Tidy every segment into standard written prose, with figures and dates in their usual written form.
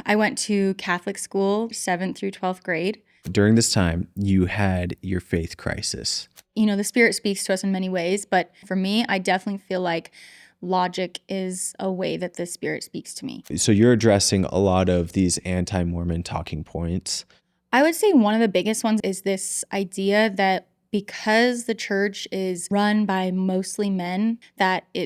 I went to Catholic school, 7th through 12th grade. During this time, you had your faith crisis. The Spirit speaks to us in many ways, but for me, I definitely feel like logic is a way that the Spirit speaks to me. So you're addressing a lot of these anti-Mormon talking points. I would say one of the biggest ones is this idea that because the church is run by mostly men,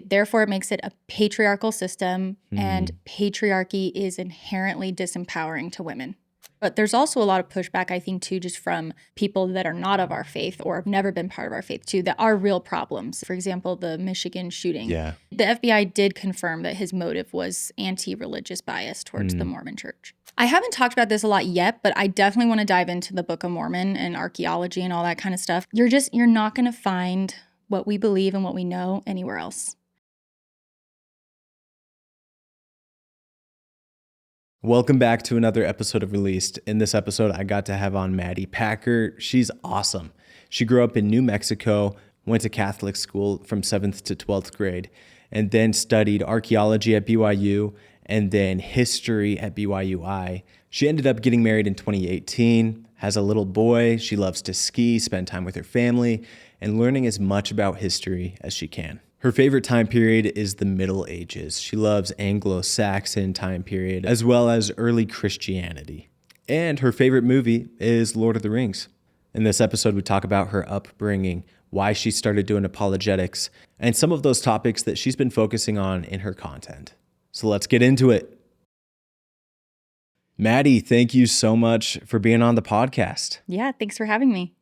therefore it makes it a patriarchal system, and patriarchy is inherently disempowering to women. But there's also a lot of pushback, I think, too, just from people that are not of our faith or have never been part of our faith, too, that are real problems. For example, the Michigan shooting. Yeah. The FBI did confirm that his motive was anti-religious bias towards the Mormon church. I haven't talked about this a lot yet, but I definitely want to dive into the Book of Mormon and archaeology and all that kind of stuff. You're not going to find what we believe and what we know anywhere else. Welcome back to another episode of Released. In this episode, I got to have on Maddy Packer. She's awesome. She grew up in New Mexico, went to Catholic school from 7th to 12th grade, and then studied archaeology at BYU and then history at BYUI. She ended up getting married in 2018, has a little boy. She loves to ski, spend time with her family, and learning as much about history as she can. Her favorite time period is the Middle Ages. She loves Anglo-Saxon time period, as well as early Christianity. And her favorite movie is Lord of the Rings. In this episode, we talk about her upbringing, why she started doing apologetics, and some of those topics that she's been focusing on in her content. So let's get into it. Maddy, thank you so much for being on the podcast. Yeah, thanks for having me.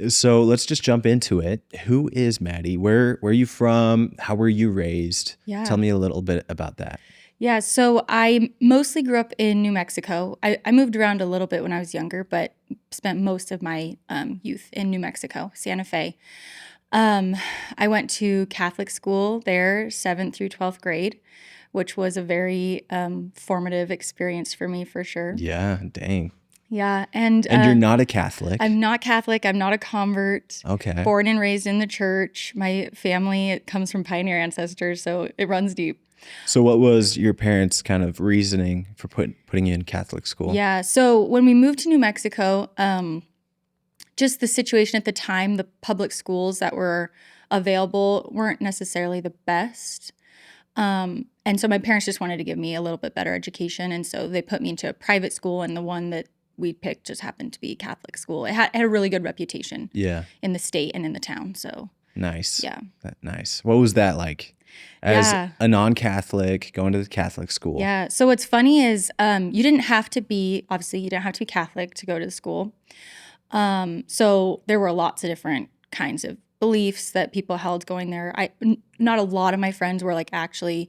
So let's just jump into it. Who is Maddy? Where are you from? How were you raised? Yeah. Tell me a little bit about that. Yeah, so I mostly grew up in New Mexico. I moved around a little bit when I was younger, but spent most of my youth in New Mexico, Santa Fe. I went to Catholic school there, 7th through 12th grade, which was a very formative experience for me, for sure. Yeah, dang. Yeah, and you're not a Catholic? I'm not Catholic. I'm not a convert. Okay. Born and raised in the church. My family, it comes from pioneer ancestors, so it runs deep. So what was your parents' kind of reasoning for putting you in Catholic school? Yeah, so when we moved to New Mexico, just the situation at the time, the public schools that were available weren't necessarily the best. And so my parents just wanted to give me a little bit better education, and so they put me into a private school, and the one that we picked just happened to be Catholic school. It had a really good reputation in the state and in the town. So nice. Yeah. Nice. What was that like as a non-Catholic going to the Catholic school? Yeah. So what's funny is you didn't have to be Catholic to go to the school. So there were lots of different kinds of beliefs that people held going there. Not a lot of my friends were like actually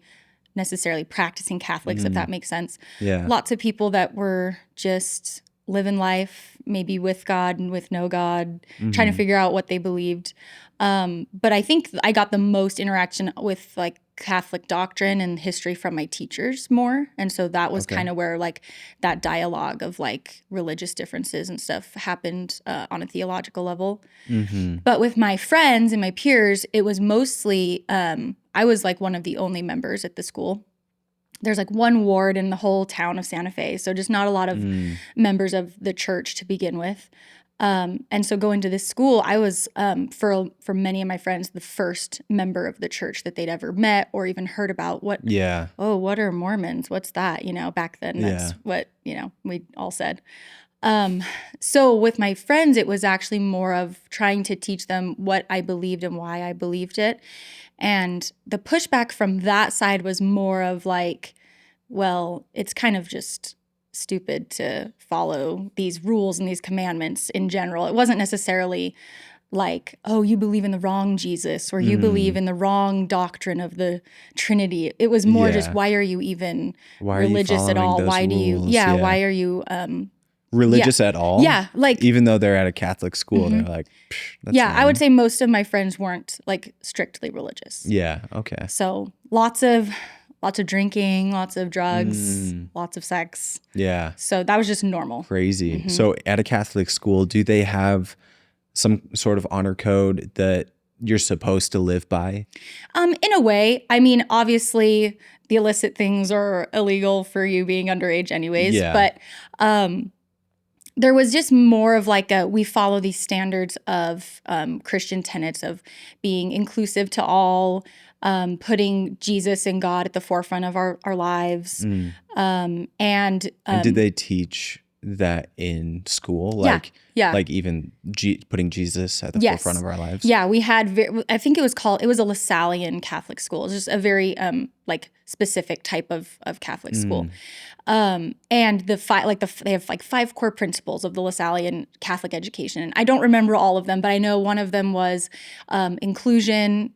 necessarily practicing Catholics, if that makes sense. Yeah. Lots of people that were just living life, maybe with God and with no God, trying to figure out what they believed. But I think I got the most interaction with like Catholic doctrine and history from my teachers more. And so that was kind of where like that dialogue of like religious differences and stuff happened on a theological level. But with my friends and my peers, it was mostly, I was like one of the only members at the school. There's like one ward in the whole town of Santa Fe. So just not a lot of members of the church to begin with. And so going to this school, I was, for many of my friends, the first member of the church that they'd ever met or even heard about. What are Mormons? What's that? Back then, that's what, we all said. So with my friends, it was actually more of trying to teach them what I believed and why I believed it. And the pushback from that side was more of like, well, it's kind of just stupid to follow these rules and these commandments in general. It wasn't necessarily like, oh, you believe in the wrong Jesus or you believe in the wrong doctrine of the Trinity. It was more just, why are you even religious at all? Why do you, why are you religious at all? Yeah, like even though they're at a Catholic school, they're like, that's I would say most of my friends weren't like strictly religious. Yeah, okay. So lots of drinking, lots of drugs, lots of sex. Yeah. So that was just normal. Crazy. So at a Catholic school, do they have some sort of honor code that you're supposed to live by? In a way. I mean, obviously the illicit things are illegal for you being underage anyways. Yeah. But there was just more of like we follow these standards of Christian tenets of being inclusive to all, putting Jesus and God at the forefront of our lives. And did they teach that in school? Yeah, Like, yeah. like even putting Jesus at the Yes. forefront of our lives? Yeah, we had, I think it was a Lasallian Catholic school. It was just a very like specific type of Catholic school. And they have like 5 core principles of the Lasallian Catholic education. And I don't remember all of them, but I know one of them was inclusion,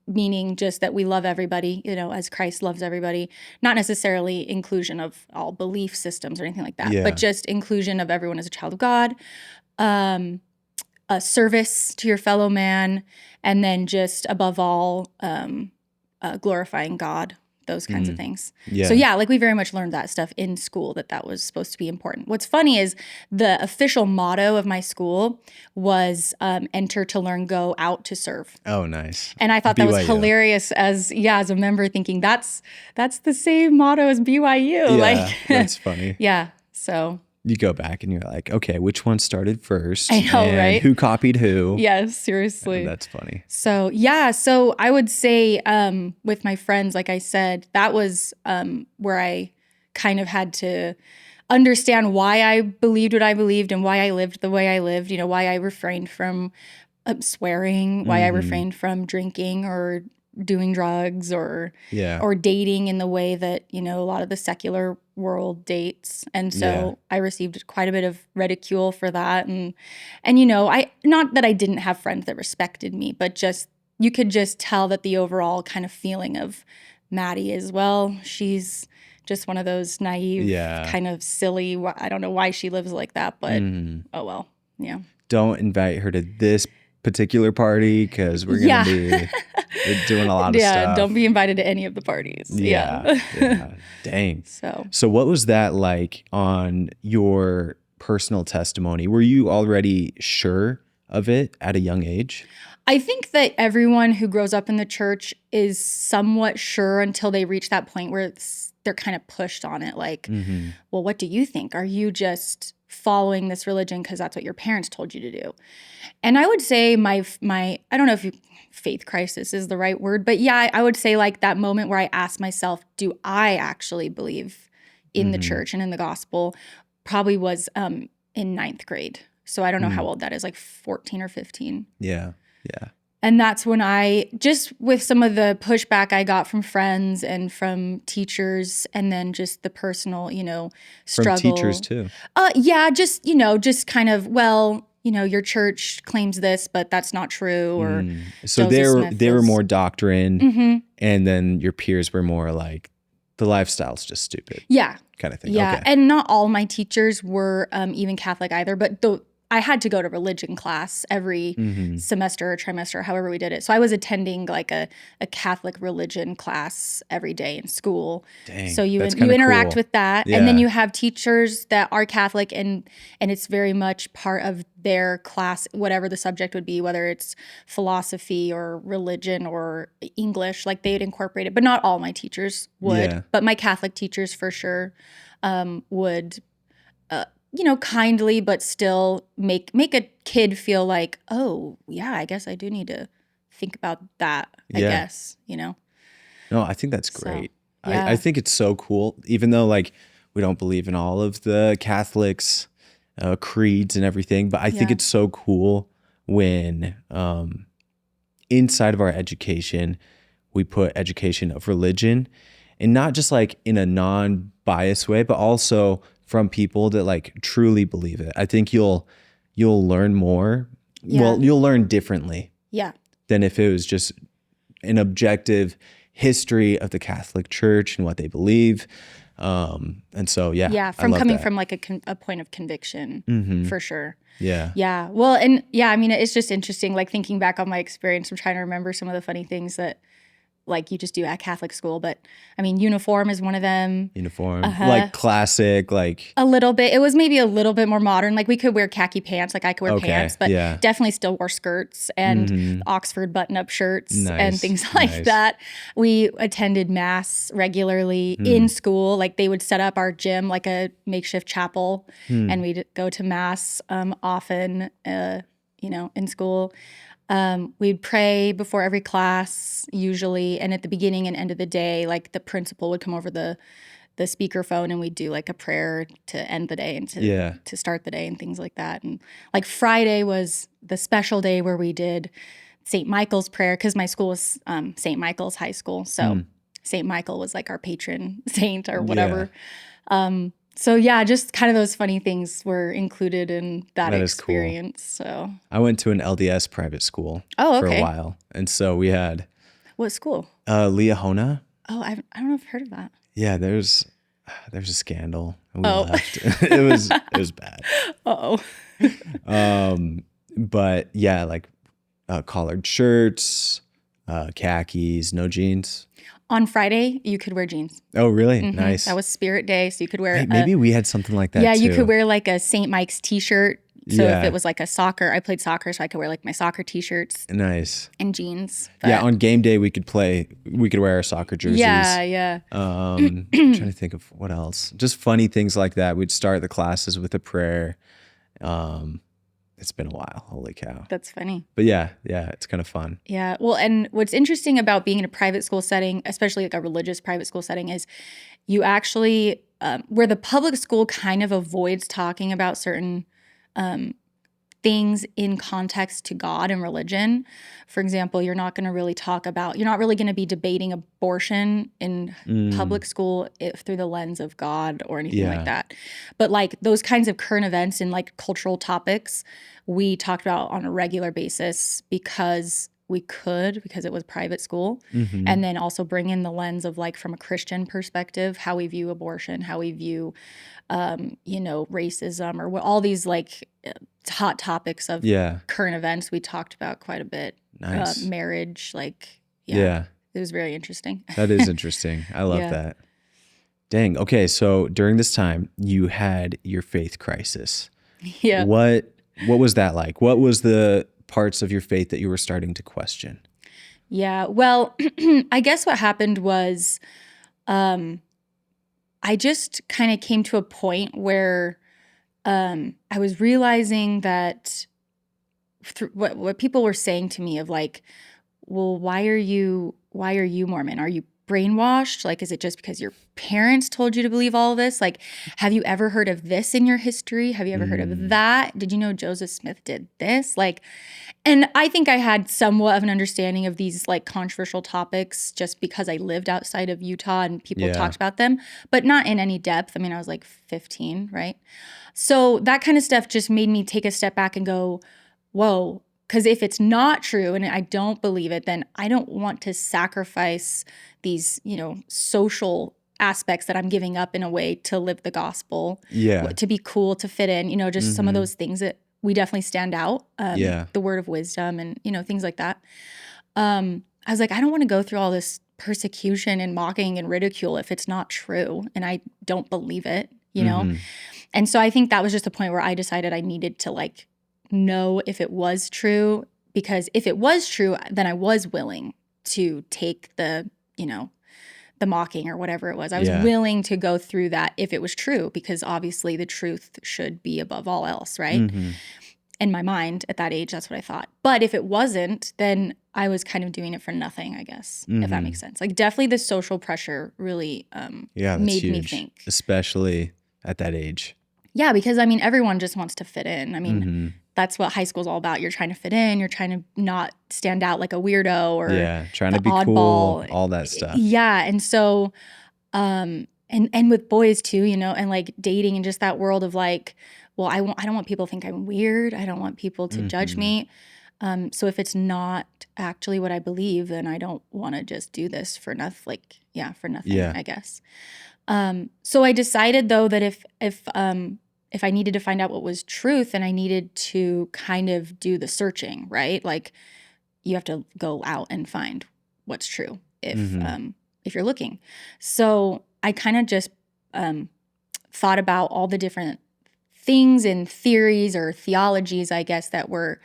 meaning just that we love everybody, as Christ loves everybody. Not necessarily inclusion of all belief systems or anything like that, Yeah. but just inclusion of everyone as a child of God. A service to your fellow man, and then just above all, glorifying God, those kinds of things. Yeah. So yeah, like we very much learned that stuff in school, that was supposed to be important. What's funny is the official motto of my school was enter to learn, go out to serve. Oh, nice. And I thought that was BYU. hilarious as a member thinking that's the same motto as BYU. Yeah, that's funny. Yeah. So You go back and you're like, okay, which one started first? I know, and right? Who copied who? yes, seriously. That's funny. So so I would say with my friends, like I said, that was where I kind of had to understand why I believed what I believed and why I lived the way I lived, why I refrained from swearing, why I refrained from drinking or doing drugs or dating in the way that, a lot of the secular world dates. And so I received quite a bit of ridicule for that. And I, not that I didn't have friends that respected me, but just, you could just tell that the overall kind of feeling of Maddy is, well, she's just one of those naive, kind of silly, I don't know why she lives like that, but oh well, yeah. Don't invite her to this particular party because we're going to be doing a lot of stuff. Yeah, don't be invited to any of the parties. Yeah. Dang. So what was that like on your personal testimony? Were you already sure of it at a young age? I think that everyone who grows up in the church is somewhat sure until they reach that point where they're kind of pushed on it. Like, well, what do you think? Are you just following this religion because that's what your parents told you to do? And I would say my I don't know if faith crisis is the right word, but yeah, I would say like that moment where I asked myself, do I actually believe in the church and in the gospel, probably was in 9th grade. So I don't know how old that is, like 14 or 15. Yeah. And that's when I, just with some of the pushback I got from friends and from teachers, and then just the personal, struggle. From teachers too. Yeah, just kind of, well, your church claims this, but that's not true. Or so they were more doctrine, and then your peers were more like, the lifestyle's just stupid. Yeah. Kind of thing. Yeah. Okay. And not all my teachers were even Catholic either, but I had to go to religion class every semester or trimester, however we did it. So I was attending like a Catholic religion class every day in school. Dang, so you that's kinda interact cool. with that. Yeah. And then you have teachers that are Catholic and it's very much part of their class, whatever the subject would be, whether it's philosophy or religion or English, like they'd incorporate it. But not all my teachers would. Yeah. But my Catholic teachers for sure would kindly, but still make a kid feel like, oh, yeah, I guess I do need to think about that, I guess, No, I think that's great. So, yeah. I think it's so cool, even though like we don't believe in all of the Catholics' creeds and everything, but I think it's so cool when inside of our education, we put education of religion, and not just like in a non-biased way, but also from people that like truly believe it. I think you'll learn more. Yeah. Well, you'll learn differently. Yeah. Than if it was just an objective history of the Catholic Church and what they believe. And so, from coming from like a point of conviction, for sure. Yeah. Well, and I mean, it's just interesting, like thinking back on my experience. I'm trying to remember some of the funny things that like you just do at Catholic school. But I mean, uniform is one of them. Uniform, like classic, like a little bit. It was maybe a little bit more modern. Like we could wear khaki pants, like I could wear pants, but definitely still wore skirts and Oxford button-up shirts and things like that. We attended mass regularly in school. Like they would set up our gym like a makeshift chapel, and we'd go to mass often, in school. We'd pray before every class usually, and at the beginning and end of the day, like the principal would come over the speakerphone and we'd do like a prayer to end the day and to start the day and things like that. And like Friday was the special day where we did St. Michael's prayer, because my school was St. Michael's High School, so St. Michael was like our patron saint or whatever. So yeah, just kind of those funny things were included in that experience. Cool. So I went to an LDS private school for a while, and so we had what school? Leahona. Oh, I don't know if I've heard of that. Yeah, there's a scandal. And we left. it was bad. But yeah, like collared shirts, khakis, no jeans. On Friday, you could wear jeans. Oh, really? Nice. That was Spirit Day, so you could wear. Maybe we had something like that. Yeah, too. You could wear like a St. Mike's T-shirt. So if it was like a soccer, I played soccer, so I could wear like my soccer T-shirts. Nice. And jeans. Yeah, on game day we could wear our soccer jerseys. Yeah. I'm trying to think of what else. Just funny things like that. We'd start the classes with a prayer. It's been a while. Holy cow. That's funny. But yeah, it's kind of fun. Yeah. Well, and what's interesting about being in a private school setting, especially like a religious private school setting, is you actually, where the public school kind of avoids talking about certain things in context to God and religion. For example, you're not going to be debating abortion in public school through the lens of God or anything like that. But like those kinds of current events and like cultural topics, we talked about on a regular basis because it was private school. And then also bring in the lens of like from a Christian perspective, how we view abortion, how we view, racism, or all these like hot topics of current events we talked about quite a bit. Nice. Marriage, it was very interesting. That is interesting. I love that. Dang. Okay. So during this time you had your faith crisis. Yeah. What was that like? What was the parts of your faith that you were starting to question? Yeah. Well, I guess what happened was, I just kind of came to a point where I was realizing that what people were saying to me of like, well, why are you Mormon? Are you brainwashed? Like, is it just because your parents told you to believe all of this? Like, have you ever heard of this in your history? Have you ever heard of that? Did you know Joseph Smith did this? Like, and I think I had somewhat of an understanding of these like controversial topics just because I lived outside of Utah and people talked about them, but not in any depth. I mean, I was like 15, right? So that kind of stuff just made me take a step back and go, whoa, because if it's not true and I don't believe it, then I don't want to sacrifice these, social aspects that I'm giving up in a way to live the gospel, to be cool, to fit in, just some of those things that we definitely stand out, the word of wisdom and, things like that. I was like, I don't want to go through all this persecution and mocking and ridicule if it's not true and I don't believe it, And so I think that was just a point where I decided I needed to like know if it was true, because if it was true, then I was willing to take the mocking or whatever it was. I was willing to go through that if it was true, because obviously the truth should be above all else, right? In my mind at that age, that's what I thought. But if it wasn't, then I was kind of doing it for nothing, I guess, if that makes sense. Like definitely the social pressure really made me think. Especially at that age. Yeah, because I mean, everyone just wants to fit in. I mean, that's what high school's all about. You're trying to fit in. You're trying to not stand out like a weirdo or trying to be oddball. Cool, all that stuff. Yeah, and so, and with boys too, and like dating and just that world of like, well, I don't want people to think I'm weird. I don't want people to judge me. So if it's not actually what I believe, then I don't want to just do this for nothing. For nothing, I guess. So I decided though that if I needed to find out what was truth, then I needed to kind of do the searching, right? Like you have to go out and find what's true. if you're looking. So I kind of just thought about all the different things and theories or theologies, I guess, that were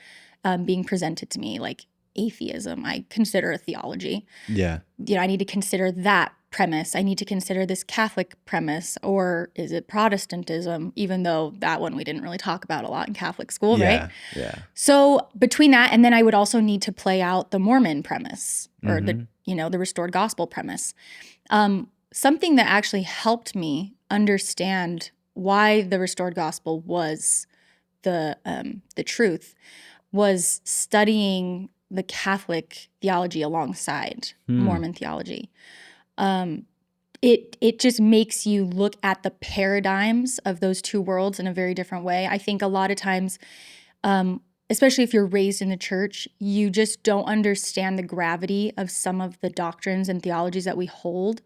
being presented to me, like atheism. I consider a theology. Yeah. I need to consider that premise. I need to consider this Catholic premise, or is it Protestantism, even though that one we didn't really talk about a lot in Catholic school, right? Yeah. So between that, and then I would also need to play out the Mormon premise or the restored gospel premise. Something that actually helped me understand why the restored gospel was the truth was studying the Catholic theology alongside Mormon theology. It just makes you look at the paradigms of those two worlds in a very different way. I think a lot of times, especially if you're raised in the church, you just don't understand the gravity of some of the doctrines and theologies that we hold,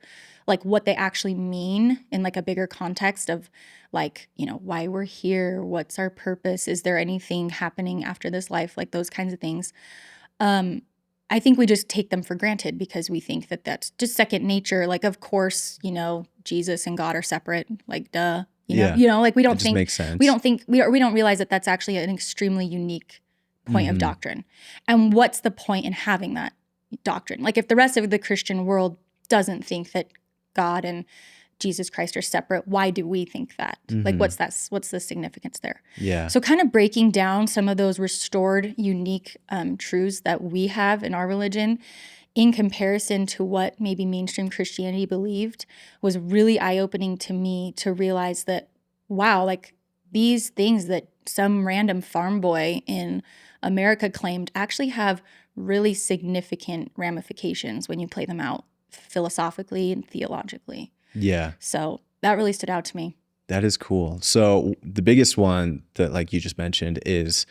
like what they actually mean in like a bigger context of like, why we're here, what's our purpose, is there anything happening after this life, like those kinds of things. I think we just take them for granted because we think that that's just second nature. Like, of course, Jesus and God are separate, like duh. Like we don't think makes sense. we don't realize that that's actually an extremely unique point of doctrine. And what's the point in having that doctrine? Like if the rest of the Christian world doesn't think that God and Jesus Christ are separate, why do we think that? Like what's the significance there? Yeah. So kind of breaking down some of those restored, unique truths that we have in our religion in comparison to what maybe mainstream Christianity believed was really eye-opening to me to realize that, wow, like these things that some random farm boy in America claimed actually have really significant ramifications when you play them out philosophically and theologically. Yeah. So that really stood out to me. That is cool. So the biggest one that like you just mentioned is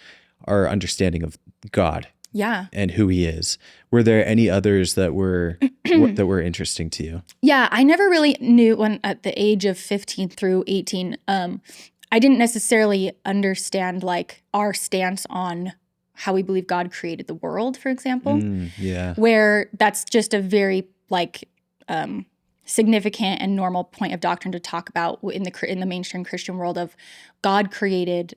our understanding of God. Yeah. And who he is. Were there any others that were that were interesting to you? Yeah, I never really knew when at the age of 15 through 18, I didn't necessarily understand like our stance on how we believe God created the world, for example. Yeah. Where that's just a very like significant and normal point of doctrine to talk about in the mainstream Christian world of God created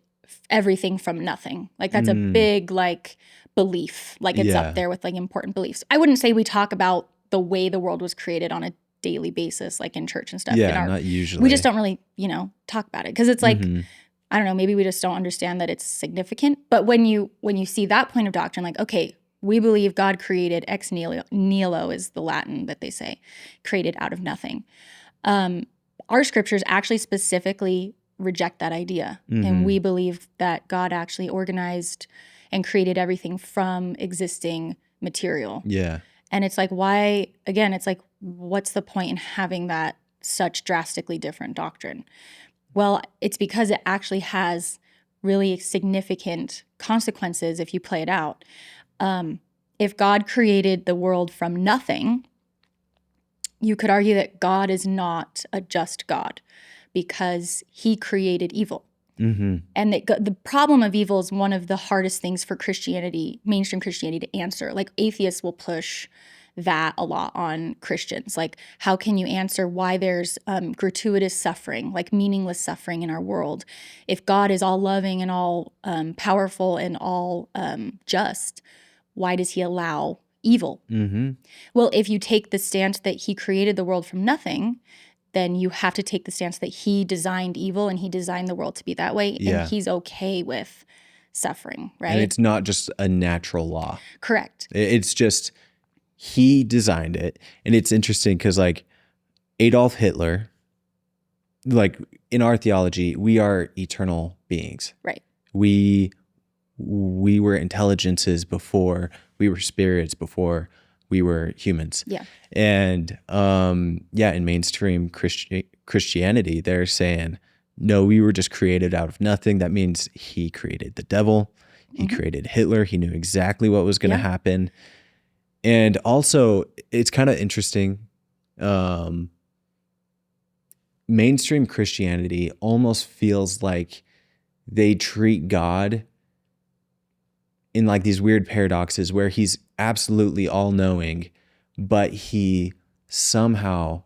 everything from nothing. Like that's a big like belief. Like it's up there with like important beliefs. I wouldn't say we talk about the way the world was created on a daily basis, like in church and stuff. Yeah, not usually. We just don't really, talk about it because it's like, I don't know, maybe we just don't understand that it's significant. But when you see that point of doctrine, like, okay, we believe God created ex nihilo is the Latin that they say, created out of nothing. Our scriptures actually specifically reject that idea. And we believe that God actually organized and created everything from existing material. Yeah. And it's like, why, again, it's like, what's the point in having that such drastically different doctrine? Well, it's because it actually has really significant consequences if you play it out. If God created the world from nothing, you could argue that God is not a just God because he created evil. And the problem of evil is one of the hardest things for Christianity, mainstream Christianity, to answer. Like atheists will push that a lot on Christians. Like, how can you answer why there's gratuitous suffering, like meaningless suffering in our world? If God is all loving and all powerful and all just, why does he allow evil? Well, if you take the stance that he created the world from nothing, then you have to take the stance that he designed evil and he designed the world to be that way. And he's okay with suffering, right? And it's not just a natural law. Correct. It's just he designed it. And it's interesting because like Adolf Hitler, like in our theology, we are eternal beings. Right. We were intelligences before we were spirits, before we were humans. Yeah. And in mainstream Christianity, they're saying, no, we were just created out of nothing. That means he created the devil. He created Hitler. He knew exactly what was going to happen. And also, it's kind of interesting. Mainstream Christianity almost feels like they treat God in like these weird paradoxes where he's absolutely all-knowing, but he somehow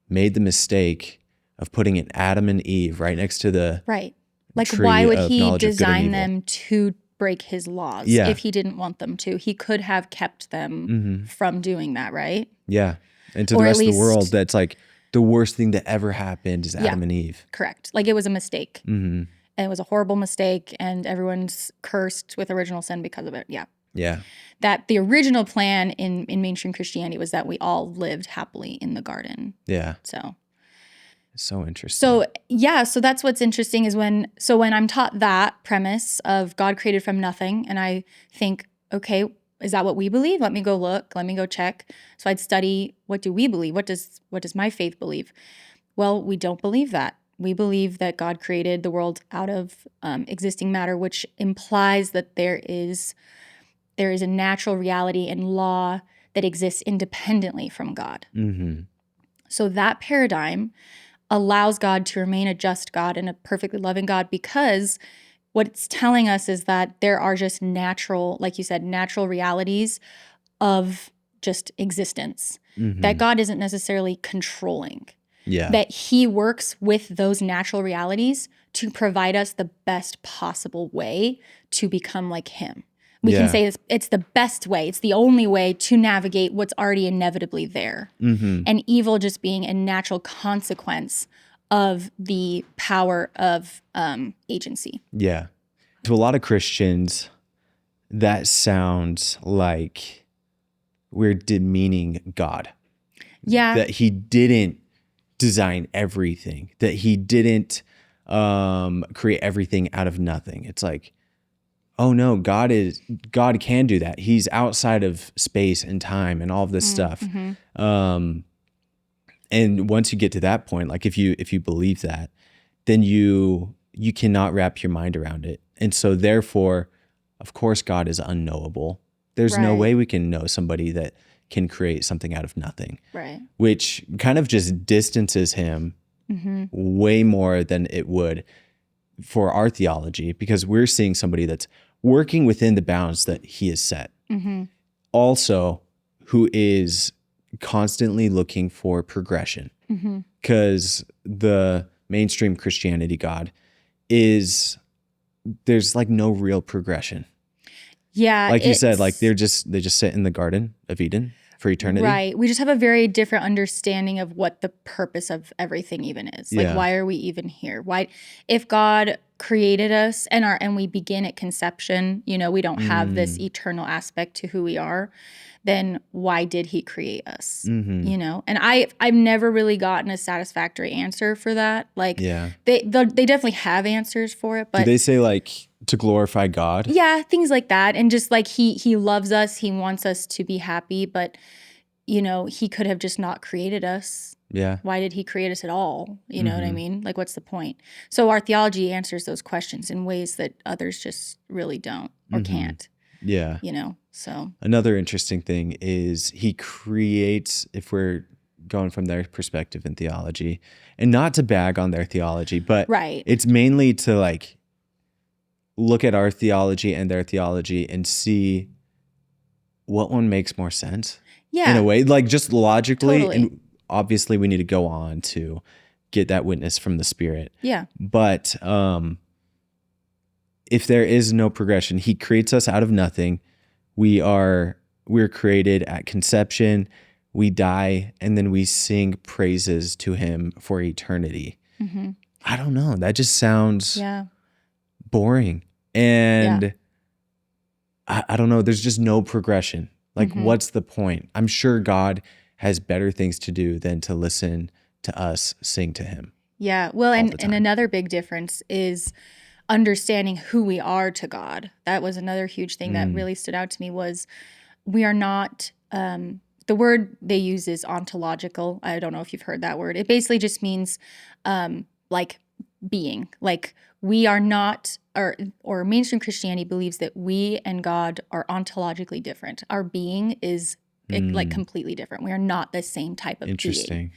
made the mistake of putting an Adam and Eve right next to the Right. Like, tree why would of he knowledge of good and design evil. them to break his laws Yeah. if he didn't want them to? He could have kept them from doing that, right? Yeah. And to Or the at rest of the least- world, that's like the worst thing that ever happened is Yeah. Adam and Eve. Correct. Like, it was a mistake. Mm-hmm. And it was a horrible mistake, and everyone's cursed with original sin because of it. Yeah. Yeah. That the original plan in mainstream Christianity was that we all lived happily in the garden. Yeah. So It's so interesting. So yeah, so that's what's interesting is when I'm taught that premise of God created from nothing, and I think, okay, is that what we believe? Let me go look, let me go check. So I'd study, what do we believe? What does my faith believe? Well, we don't believe that. We believe that God created the world out of existing matter, which implies that there is a natural reality and law that exists independently from God. Mm-hmm. So that paradigm allows God to remain a just God and a perfectly loving God, because what it's telling us is that there are just natural, like you said, natural realities of just existence that God isn't necessarily controlling. Yeah. That he works with those natural realities to provide us the best possible way to become like him. We can say it's the best way. It's the only way to navigate what's already inevitably there. And evil just being a natural consequence of the power of agency. Yeah. To a lot of Christians, that sounds like we're demeaning God. Yeah. That he didn't design everything, that he didn't create everything out of nothing. It's like, oh no, God can do that. He's outside of space and time and all of this stuff. And once you get to that point, like if you believe that, then you cannot wrap your mind around it. And so therefore, of course, God is unknowable. There's no Right. way we can know somebody that can create something out of nothing. Right. Which kind of just distances him way more than it would for our theology, because we're seeing somebody that's working within the bounds that he has set. Also, who is constantly looking for progression, because the mainstream Christianity God there's like no real progression. Yeah. Like you said, like they just sit in the Garden of Eden for eternity. Right. We just have a very different understanding of what the purpose of everything even is. Like, why are we even here? Why, if God created us and we begin at conception, we don't have this eternal aspect to who we are, then why did he create us? And I've never really gotten a satisfactory answer for that. Like, they definitely have answers for it, but do they say like to glorify God? Yeah, things like that. And just like he loves us, he wants us to be happy, but he could have just not created us. Yeah. Why did he create us at all? You know what I mean? Like, what's the point? So our theology answers those questions in ways that others just really don't or can't. Yeah. So another interesting thing is he creates, if we're going from their perspective in theology, and not to bag on their theology, but it's mainly to like look at our theology and their theology and see what one makes more sense. Yeah. In a way, like just logically. Totally. And obviously we need to go on to get that witness from the Spirit. Yeah. But if there is no progression, he creates us out of nothing. We're created at conception, we die, and then we sing praises to him for eternity. I don't know. That just sounds boring. And I don't know. There's just no progression. Like, what's the point? I'm sure God has better things to do than to listen to us sing to him. Yeah. Well, and another big difference is understanding who we are to God. That was another huge thing that really stood out to me was we are not, the word they use is ontological. I don't know if you've heard that word. It basically just means like being. Like we are not, or mainstream Christianity believes that we and God are ontologically different. Our being is like completely different. We are not the same type of being. Interesting.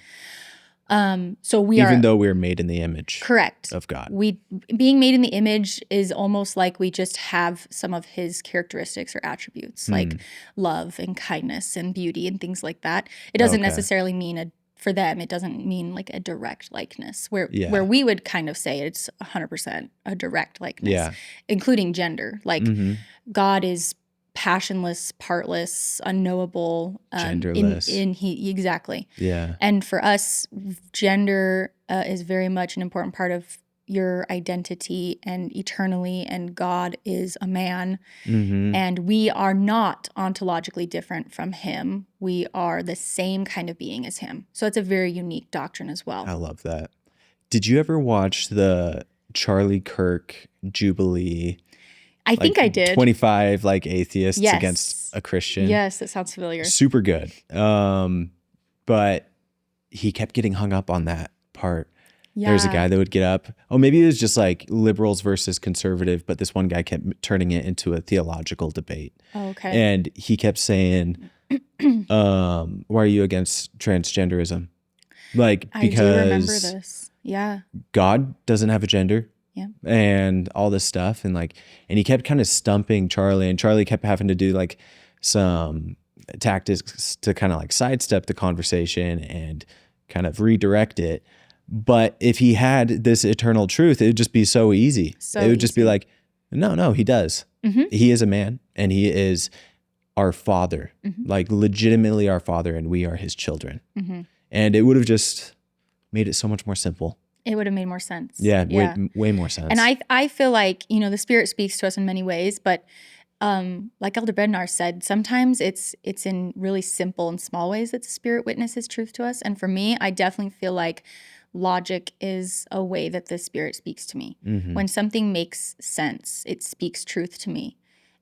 So we Even are though we're made in the image correct of God. We being made in the image is almost like we just have some of his characteristics or attributes, like love and kindness and beauty and things like that. It doesn't necessarily mean for them, it doesn't mean like a direct likeness where we would kind of say it's 100% a direct likeness, including gender. Like God is passionless, partless, unknowable, genderless. Exactly. Yeah. And for us, gender is very much an important part of your identity and eternally, and God is a man, and we are not ontologically different from him. We are the same kind of being as him. So it's a very unique doctrine as well. I love that. Did you ever watch the Charlie Kirk Jubilee? I think I did. 25 like atheists against a Christian. Yes, that sounds familiar. Super good. But he kept getting hung up on that part. Yeah. There's a guy that would get up. Oh, maybe it was just like liberals versus conservative, but this one guy kept turning it into a theological debate. Oh, okay. And he kept saying, why are you against transgenderism? Like, because I do remember this. Yeah. God doesn't have a gender. Yeah. And all this stuff. And he kept kind of stumping Charlie, and Charlie kept having to do like some tactics to kind of like sidestep the conversation and kind of redirect it. But if he had this eternal truth, it would just be so easy. It would just be like, no, he does. He is a man, and he is our father, like legitimately our father, and we are his children. And it would have just made it so much more simple. It would have made more sense. Yeah. Way more sense. And I feel like, the Spirit speaks to us in many ways, but like Elder Bednar said, sometimes it's in really simple and small ways that the Spirit witnesses truth to us. And for me, I definitely feel like logic is a way that the Spirit speaks to me. When something makes sense, it speaks truth to me.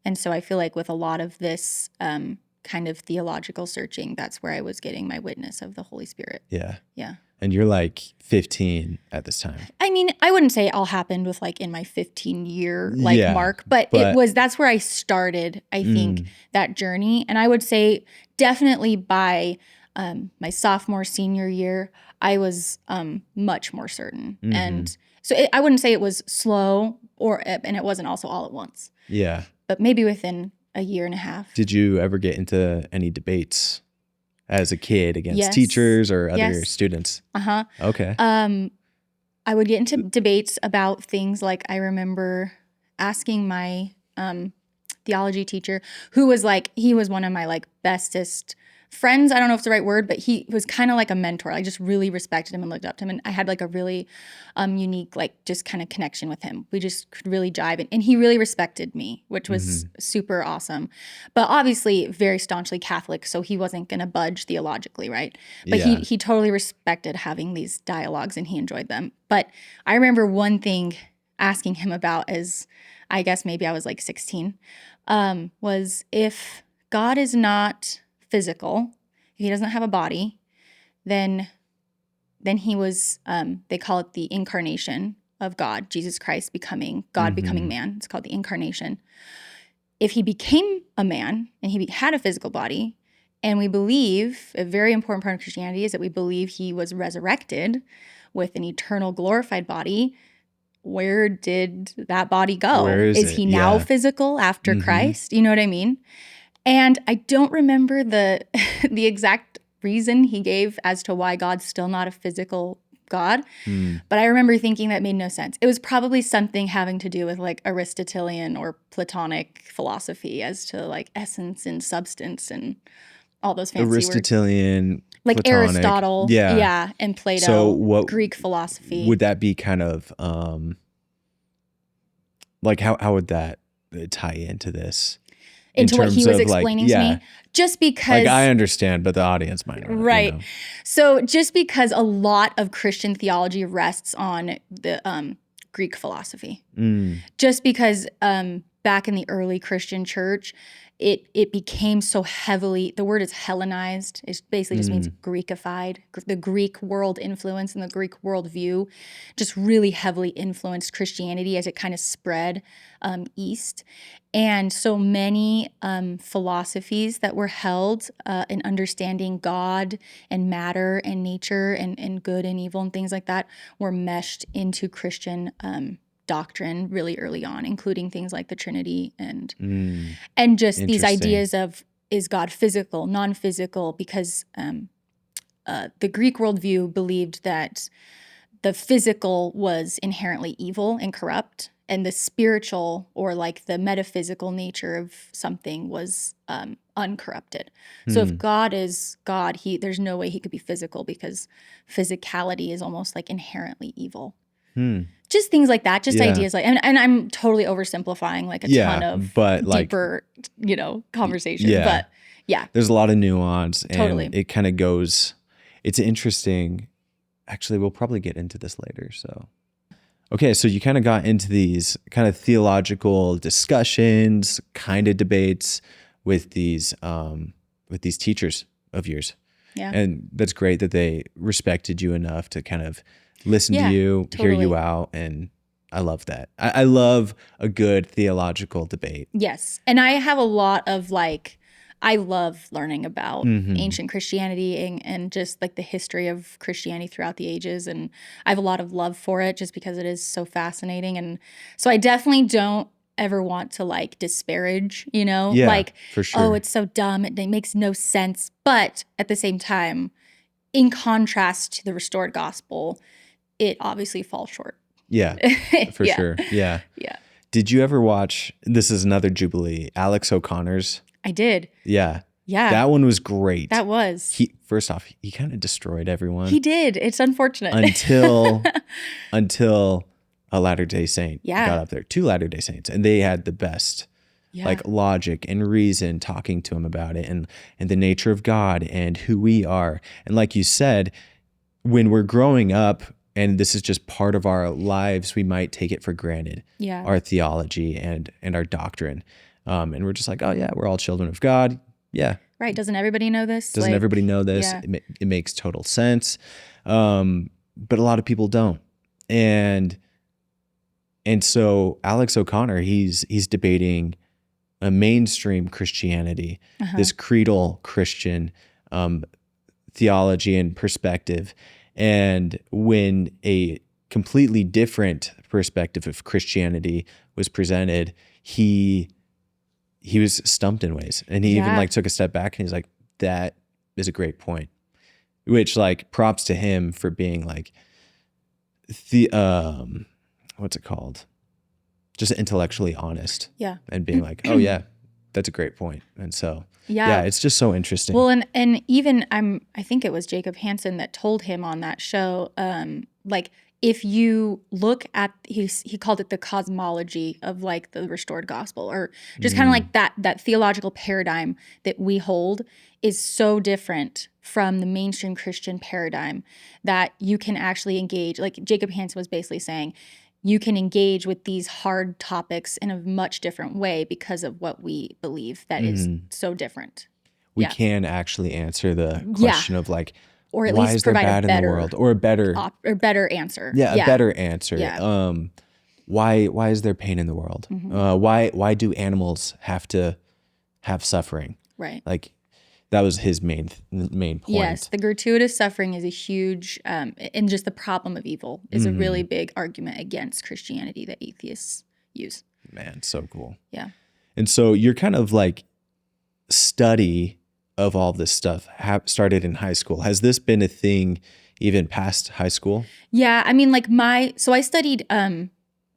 And so I feel like with a lot of this kind of theological searching, that's where I was getting my witness of the Holy Spirit. Yeah. Yeah. And you're like 15 at this time. I mean, I wouldn't say it all happened with like in my 15-year mark, but that's where I started, I think, that journey. And I would say definitely by my sophomore, senior year, I was much more certain. And so I wouldn't say it was slow and it wasn't also all at once. Yeah. But maybe within a year and a half. Did you ever get into any debates as a kid against teachers or other students? Okay. I would get into debates about things like, I remember asking my theology teacher, who was he was one of my bestest friends. I don't know if it's the right word, but he was kind of like a mentor. I just really respected him and looked up to him. And I had a really unique, just kind of connection with him. We just could really jive. And he really respected me, which was super awesome. But obviously very staunchly Catholic, so he wasn't going to budge theologically, right? But he totally respected having these dialogues, and he enjoyed them. But I remember one thing asking him about, as I guess maybe I was 16, was if God is not physical, if he doesn't have a body, then he was they call it the incarnation of God, Jesus Christ becoming man. It's called the incarnation. If he became a man and he had a physical body, and we believe a very important part of Christianity is that we believe he was resurrected with an eternal glorified body, where did that body go? Where is he now physical after Christ? You know what I mean? And I don't remember the exact reason he gave as to why God's still not a physical God, but I remember thinking that made no sense. It was probably something having to do with Aristotelian or Platonic philosophy as to essence and substance and all those fancy Aristotelian, words. Platonic, Aristotle, and Plato, so Greek philosophy. Would that be kind of how would that tie into this? Into what he was explaining to me, just because I understand, but the audience might not. Right. So just because a lot of Christian theology rests on the Greek philosophy, just because back in the early Christian church, it became so heavily, the word is Hellenized. It basically just means Greekified. The Greek world influence and the Greek worldview just really heavily influenced Christianity as it kind of spread east. And so many philosophies that were held in understanding God and matter and nature and good and evil and things like that were meshed into Christian doctrine really early on, including things like the Trinity and just these ideas of, is God physical, non-physical, because the Greek worldview believed that the physical was inherently evil and corrupt, and the spiritual or like the metaphysical nature of something was uncorrupted. So if God is God, there's no way he could be physical, because physicality is almost like inherently evil. Just things like that, just ideas like, and I'm totally oversimplifying like a ton of deeper, conversation. But yeah. There's a lot of nuance, and Totally. it kind of goes, it's interesting. Actually, we'll probably get into this later. So, okay. So you kind of got into these kind of theological discussions, kind of debates with these teachers of yours. Yeah. And that's great that they respected you enough to kind of listen to you, hear you out. And I love that. I love a good theological debate. Yes. And I have a lot of I love learning about ancient Christianity and just like the history of Christianity throughout the ages. And I have a lot of love for it just because it is so fascinating. And so I definitely don't ever want to disparage, For sure. oh, it's so dumb. It makes no sense. But at the same time, in contrast to the restored gospel, it obviously falls short. Yeah, for sure. Yeah. Yeah. Did you ever watch, this is another Jubilee, Alex O'Connor's? I did. Yeah. Yeah. That one was great. That was. First off, he kind of destroyed everyone. He did. It's unfortunate. Until a Latter-day Saint got up there. 2 Latter-day Saints. And they had the best logic and reason talking to him about it and the nature of God and who we are. And like you said, when we're growing up, and this is just part of our lives, we might take it for granted. Yeah. Our theology and our doctrine. And we're just like, oh yeah, we're all children of God. Yeah. Right. Doesn't everybody know this? Doesn't everybody know this? Yeah. It makes total sense. But a lot of people don't. And so Alex O'Connor, he's debating a mainstream Christianity, this creedal Christian theology and perspective. And when a completely different perspective of Christianity was presented, he was stumped in ways. And he even took a step back and he's like, that is a great point. Which props to him for being what's it called? Just intellectually honest. Yeah. And being like, oh yeah, that's a great point. And so it's just so interesting. Well, and even I think it was Jacob Hansen that told him on that show, if you look at, he called it the cosmology of the restored gospel, or just kind of that theological paradigm that we hold is so different from the mainstream Christian paradigm that you can actually engage. Like Jacob Hansen was basically saying, you can engage with these hard topics in a much different way because of what we believe that is so different. We can actually answer the question of or at why least is there provide bad in the world, or a better answer. A better answer. Yeah. Why is there pain in the world? Why do animals have to have suffering? Right. That was his main point. Yes, the gratuitous suffering is a huge, and just the problem of evil is a really big argument against Christianity that atheists use. Man, so cool. Yeah. And so your kind of study of all this stuff started in high school. Has this been a thing even past high school? Yeah, I mean, so I studied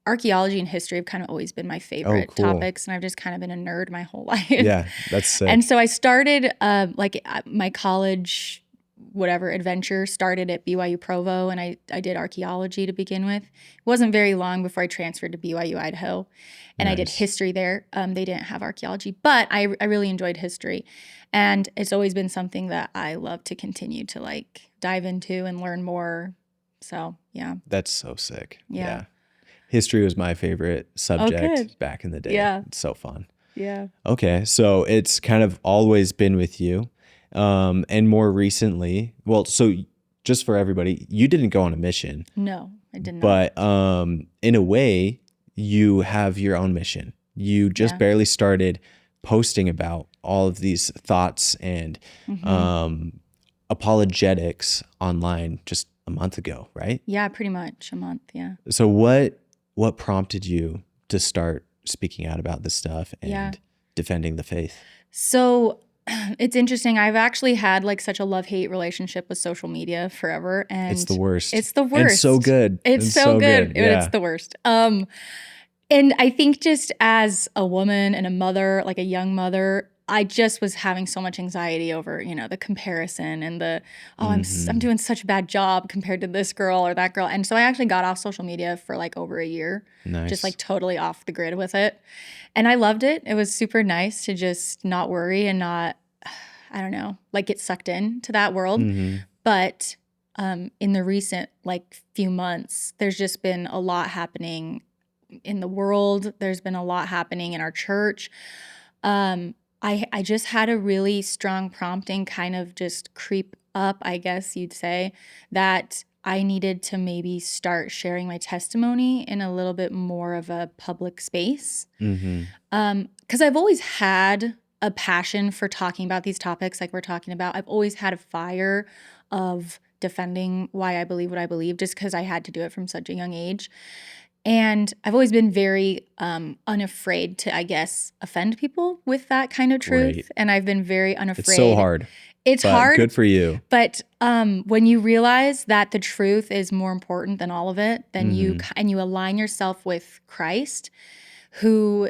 archaeology and history have kind of always been my favorite topics, and I've just kind of been a nerd my whole life. Yeah, that's sick. And so I started my college adventure started at BYU Provo, and I did archaeology to begin with. It wasn't very long before I transferred to BYU Idaho, and I did history there. They didn't have archaeology, but I really enjoyed history, and it's always been something that I love to continue to dive into and learn more. So yeah, that's so sick. Yeah. History was my favorite subject good. back in the day. Yeah. It's so fun. Yeah. Okay, so it's kind of always been with you. And more recently, well, so just for everybody, you didn't go on a mission. No, I did not. But in a way, you have your own mission. You just barely started posting about all of these thoughts and apologetics online just a month ago, right? Yeah, pretty much a month. Yeah. So what prompted you to start speaking out about this stuff and defending the faith? So it's interesting. I've actually had like such a love-hate relationship with social media forever. And It's the worst. It's the worst. And so good. It's so good. Yeah. It's the worst. And I think just as a woman and a mother, like a young mother, I just was having so much anxiety over, the comparison and I'm doing such a bad job compared to this girl or that girl. And so I actually got off social media for like over a year, just like totally off the grid with it. And I loved it. It was super nice to just not worry and not, I don't know, like get sucked into that world. But in the recent like few months, there's just been a lot happening in the world. There's been a lot happening in our church. I just had a really strong prompting kind of just creep up, I guess you'd say, that I needed to maybe start sharing my testimony in a little bit more of a public space. Because I've always had a passion for talking about these topics like we're talking about. I've always had a fire of defending why I believe what I believe, just because I had to do it from such a young age. And I've always been very unafraid to, I guess, offend people with that kind of truth. Right. And I've been very unafraid. It's so hard. It's but hard. Good for you. But when you realize that the truth is more important than all of it, then you align yourself with Christ, who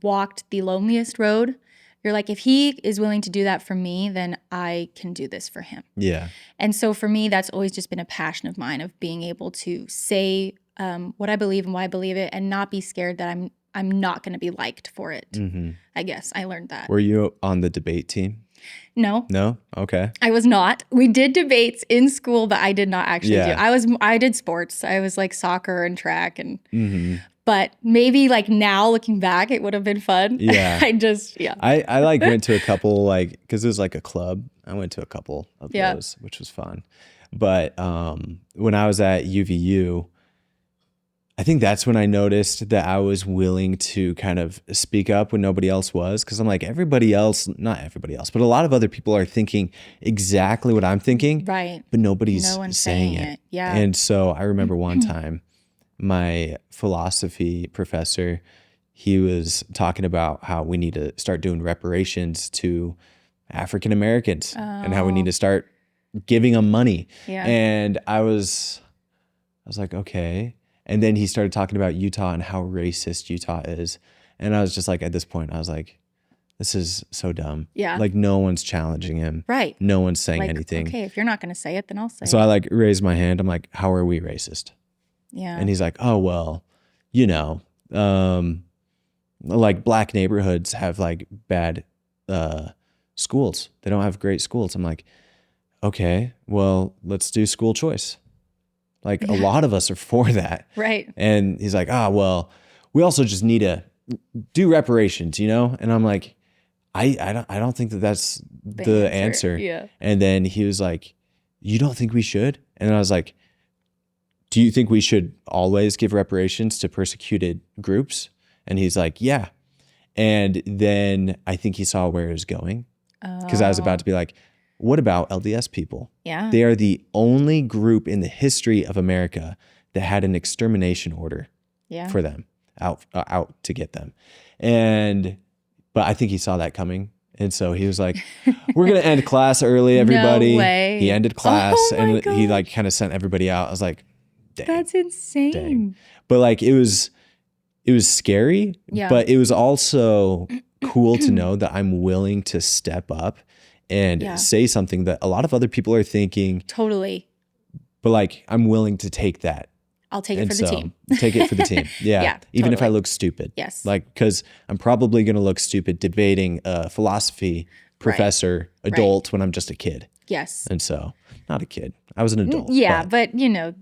walked the loneliest road. You're like, if he is willing to do that for me, then I can do this for him. Yeah. And so for me, that's always just been a passion of mine, of being able to say what I believe and why I believe it, and not be scared that I'm not going to be liked for it. I guess I learned that. Were you on the debate team? No. No? Okay. I was not. We did debates in school, but I did not actually do. I did sports. I was like soccer and track and but maybe like now looking back, it would have been fun. Yeah. I I like went to a couple, like, because it was like a club. I went to a couple of those, which was fun. But when I was at UVU, I think that's when I noticed that I was willing to kind of speak up when nobody else was. Because I'm like, everybody else, not everybody else, but a lot of other people are thinking exactly what I'm thinking. Right. But nobody's No one's saying it. Yeah. And so I remember one time, my philosophy professor, he was talking about how we need to start doing reparations to African Americans and how we need to start giving them money. Yeah. And I was like, okay. And then he started talking about Utah and how racist Utah is. And I was just like, at this point, I was like, this is so dumb. Yeah. Like, no one's challenging him. Right. No one's saying like, anything. Okay, if you're not going to say it, then I'll say So it. I like raised my hand. I'm like, how are we racist? Yeah. And he's like, oh, well, like black neighborhoods have like bad schools. They don't have great schools. I'm like, okay, well, let's do school choice. Like a lot of us are for that. Right. And he's like, well, we also just need to do reparations, And I'm like, I don't think that that's the answer. Yeah. And then he was like, you don't think we should? And I was like, do you think we should always give reparations to persecuted groups? And he's like, yeah. And then I think he saw where it was going, because I was about to be like, what about LDS people? Yeah. They are the only group in the history of America that had an extermination order for them, out to get them. But I think he saw that coming. And so he was like, we're going to end class early, everybody. No way. He ended class and gosh. he like kind of sent everybody out. I was like, dang. That's insane. Dang. But like, it was scary, but it was also cool to know that I'm willing to step up and say something that a lot of other people are thinking. Totally. But like, I'm willing to take that. I'll take it for the team. Take it for the team. Yeah. Yeah, Even if I totally. look stupid. Yes. Like, because I'm probably going to look stupid debating a philosophy professor adult when I'm just a kid. Yes. And so, not a kid. I was an adult. Yeah, but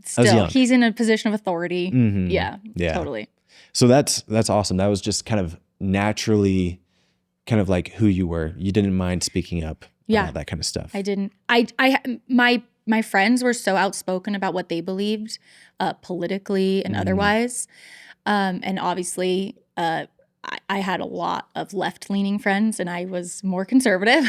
still, young. he's in a position of authority. Yeah, Yeah. totally. So that's awesome. That was just kind of naturally kind of like who you were. You didn't mind speaking up about that kind of stuff. I didn't. My friends were so outspoken about what they believed, politically and otherwise, and obviously, I had a lot of left-leaning friends, and I was more conservative.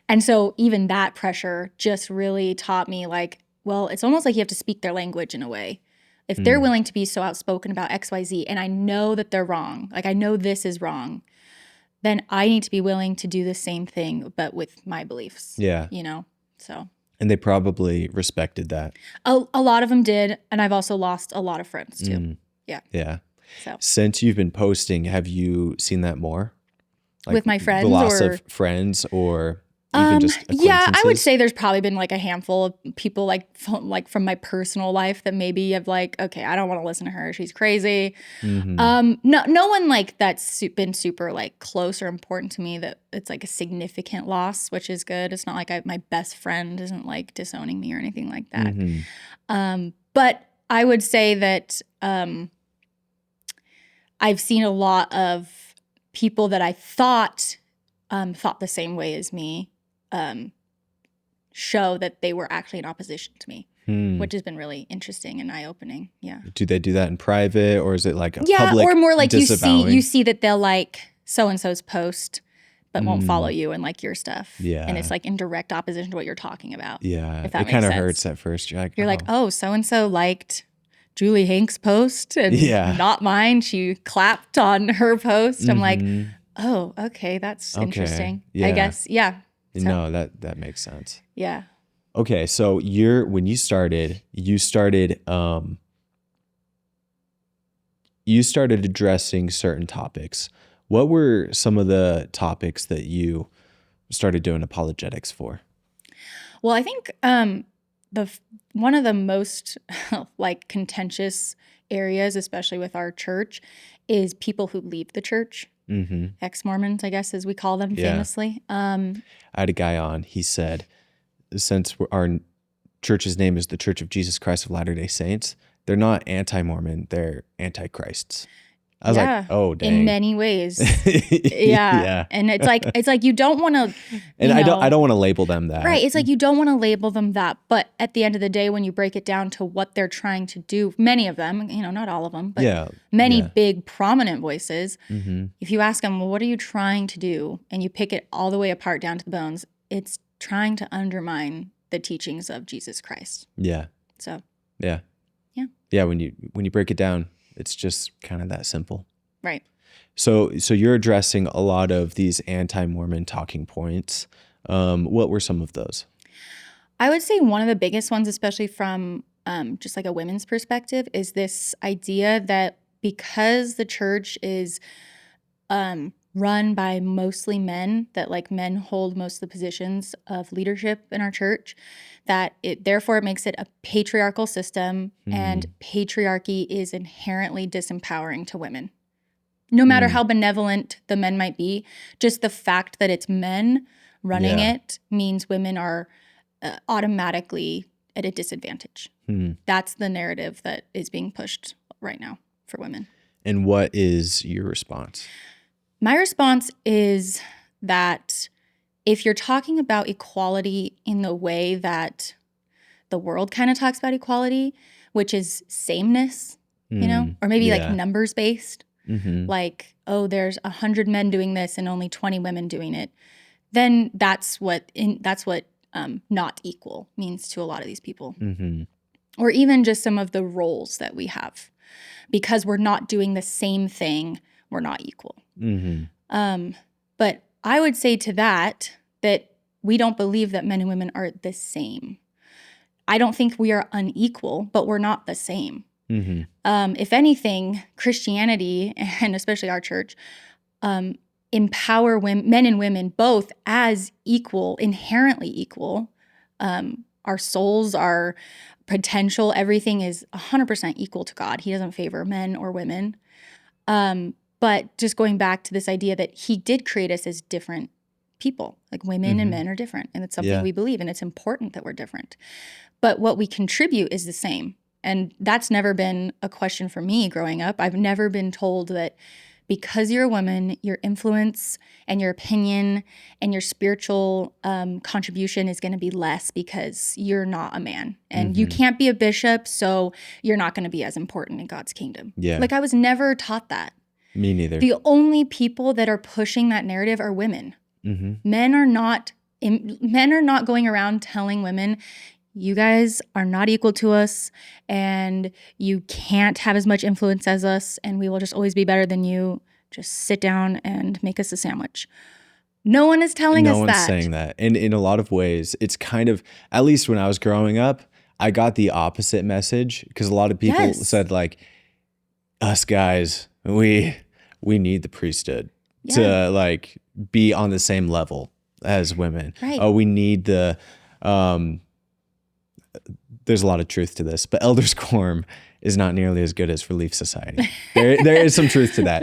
And so even that pressure just really taught me, like, well, it's almost like you have to speak their language in a way. If they're willing to be so outspoken about X, Y, Z, and I know that they're wrong, like I know this is wrong, then I need to be willing to do the same thing, but with my beliefs. Yeah. So. And they probably respected that. A lot of them did, and I've also lost a lot of friends too. Yeah. Yeah. So. Since you've been posting, have you seen that more? Like with my friends, the loss of friends, or even just acquaintances? Yeah, I would say there's probably been like a handful of people like from my personal life that maybe have like, okay, I don't want to listen to her. She's crazy. No one like that's been super like close or important to me that it's like a significant loss, which is good. It's not like my best friend isn't like disowning me or anything like that. But I would say that I've seen a lot of people that I thought the same way as me show that they were actually in opposition to me, which has been really interesting and eye-opening. Yeah. Do they do that in private, or is it like a public or more like disavowing? you see that they'll like so-and-so's post but won't follow you and like your stuff. Yeah. And it's like in direct opposition to what you're talking about. Yeah. If that it makes kind of sense. hurts at first. You're like, oh, so-and-so liked Julie Hank's post and not mine. She clapped on her post. I'm like, oh, okay, that's interesting. Yeah. I guess, yeah. So, no, that makes sense. Yeah. Okay, so when you started addressing certain topics. What were some of the topics that you started doing apologetics for? Well, I think one of the most like contentious areas, especially with our church, is people who leave the church. Ex-Mormons, I guess, as we call them famously. I had a guy on. He said, since our church's name is the Church of Jesus Christ of Latter-day Saints, they're not anti-Mormon, they're antichrists. I was like, oh, dang. In many ways. Yeah. And it's like you don't want to. And I don't want to label them that. Right. It's like you don't want to label them that. But at the end of the day, when you break it down to what they're trying to do, many of them, not all of them, but many big prominent voices, if you ask them, well, what are you trying to do? And you pick it all the way apart down to the bones, it's trying to undermine the teachings of Jesus Christ. Yeah. So. Yeah. Yeah. Yeah. When you break it down, it's just kind of that simple. Right. So you're addressing a lot of these anti-Mormon talking points. What were some of those? I would say one of the biggest ones, especially from just like a women's perspective, is this idea that because the church is run by mostly men, that like men hold most of the positions of leadership in our church, that it makes it a patriarchal system, and patriarchy is inherently disempowering to women. No matter how benevolent the men might be, just the fact that it's men running it means women are automatically at a disadvantage. That's the narrative that is being pushed right now for women. And what is your response? My response is that if you're talking about equality in the way that the world kind of talks about equality, which is sameness, or maybe like numbers based, like, oh, there's 100 men doing this and only 20 women doing it, then that's what not equal means to a lot of these people. Or even just some of the roles that we have. Because we're not doing the same thing, we're not equal. But I would say to that we don't believe that men and women are the same. I don't think we are unequal, but we're not the same. If anything, Christianity, and especially our church, empower men and women both as equal, inherently equal. Our souls, our potential, everything is 100% equal to God. He doesn't favor men or women. But just going back to this idea that he did create us as different people. Like women and men are different, and it's something we believe, and it's important that we're different. But what we contribute is the same. And that's never been a question for me growing up. I've never been told that because you're a woman, your influence and your opinion and your spiritual contribution is going to be less because you're not a man. And you can't be a bishop, so you're not going to be as important in God's kingdom. Yeah. Like I was never taught that. Me neither. The only people that are pushing that narrative are women. Men are not going around telling women, you guys are not equal to us and you can't have as much influence as us and we will just always be better than you. Just sit down and make us a sandwich. No one is telling us that. No one's saying that. And in a lot of ways, it's kind of, at least when I was growing up, I got the opposite message because a lot of people said like, us guys, we need the priesthood to like be on the same level as women. Right. Oh, we need the, there's a lot of truth to this, but elders quorum is not nearly as good as Relief Society. There is some truth to that.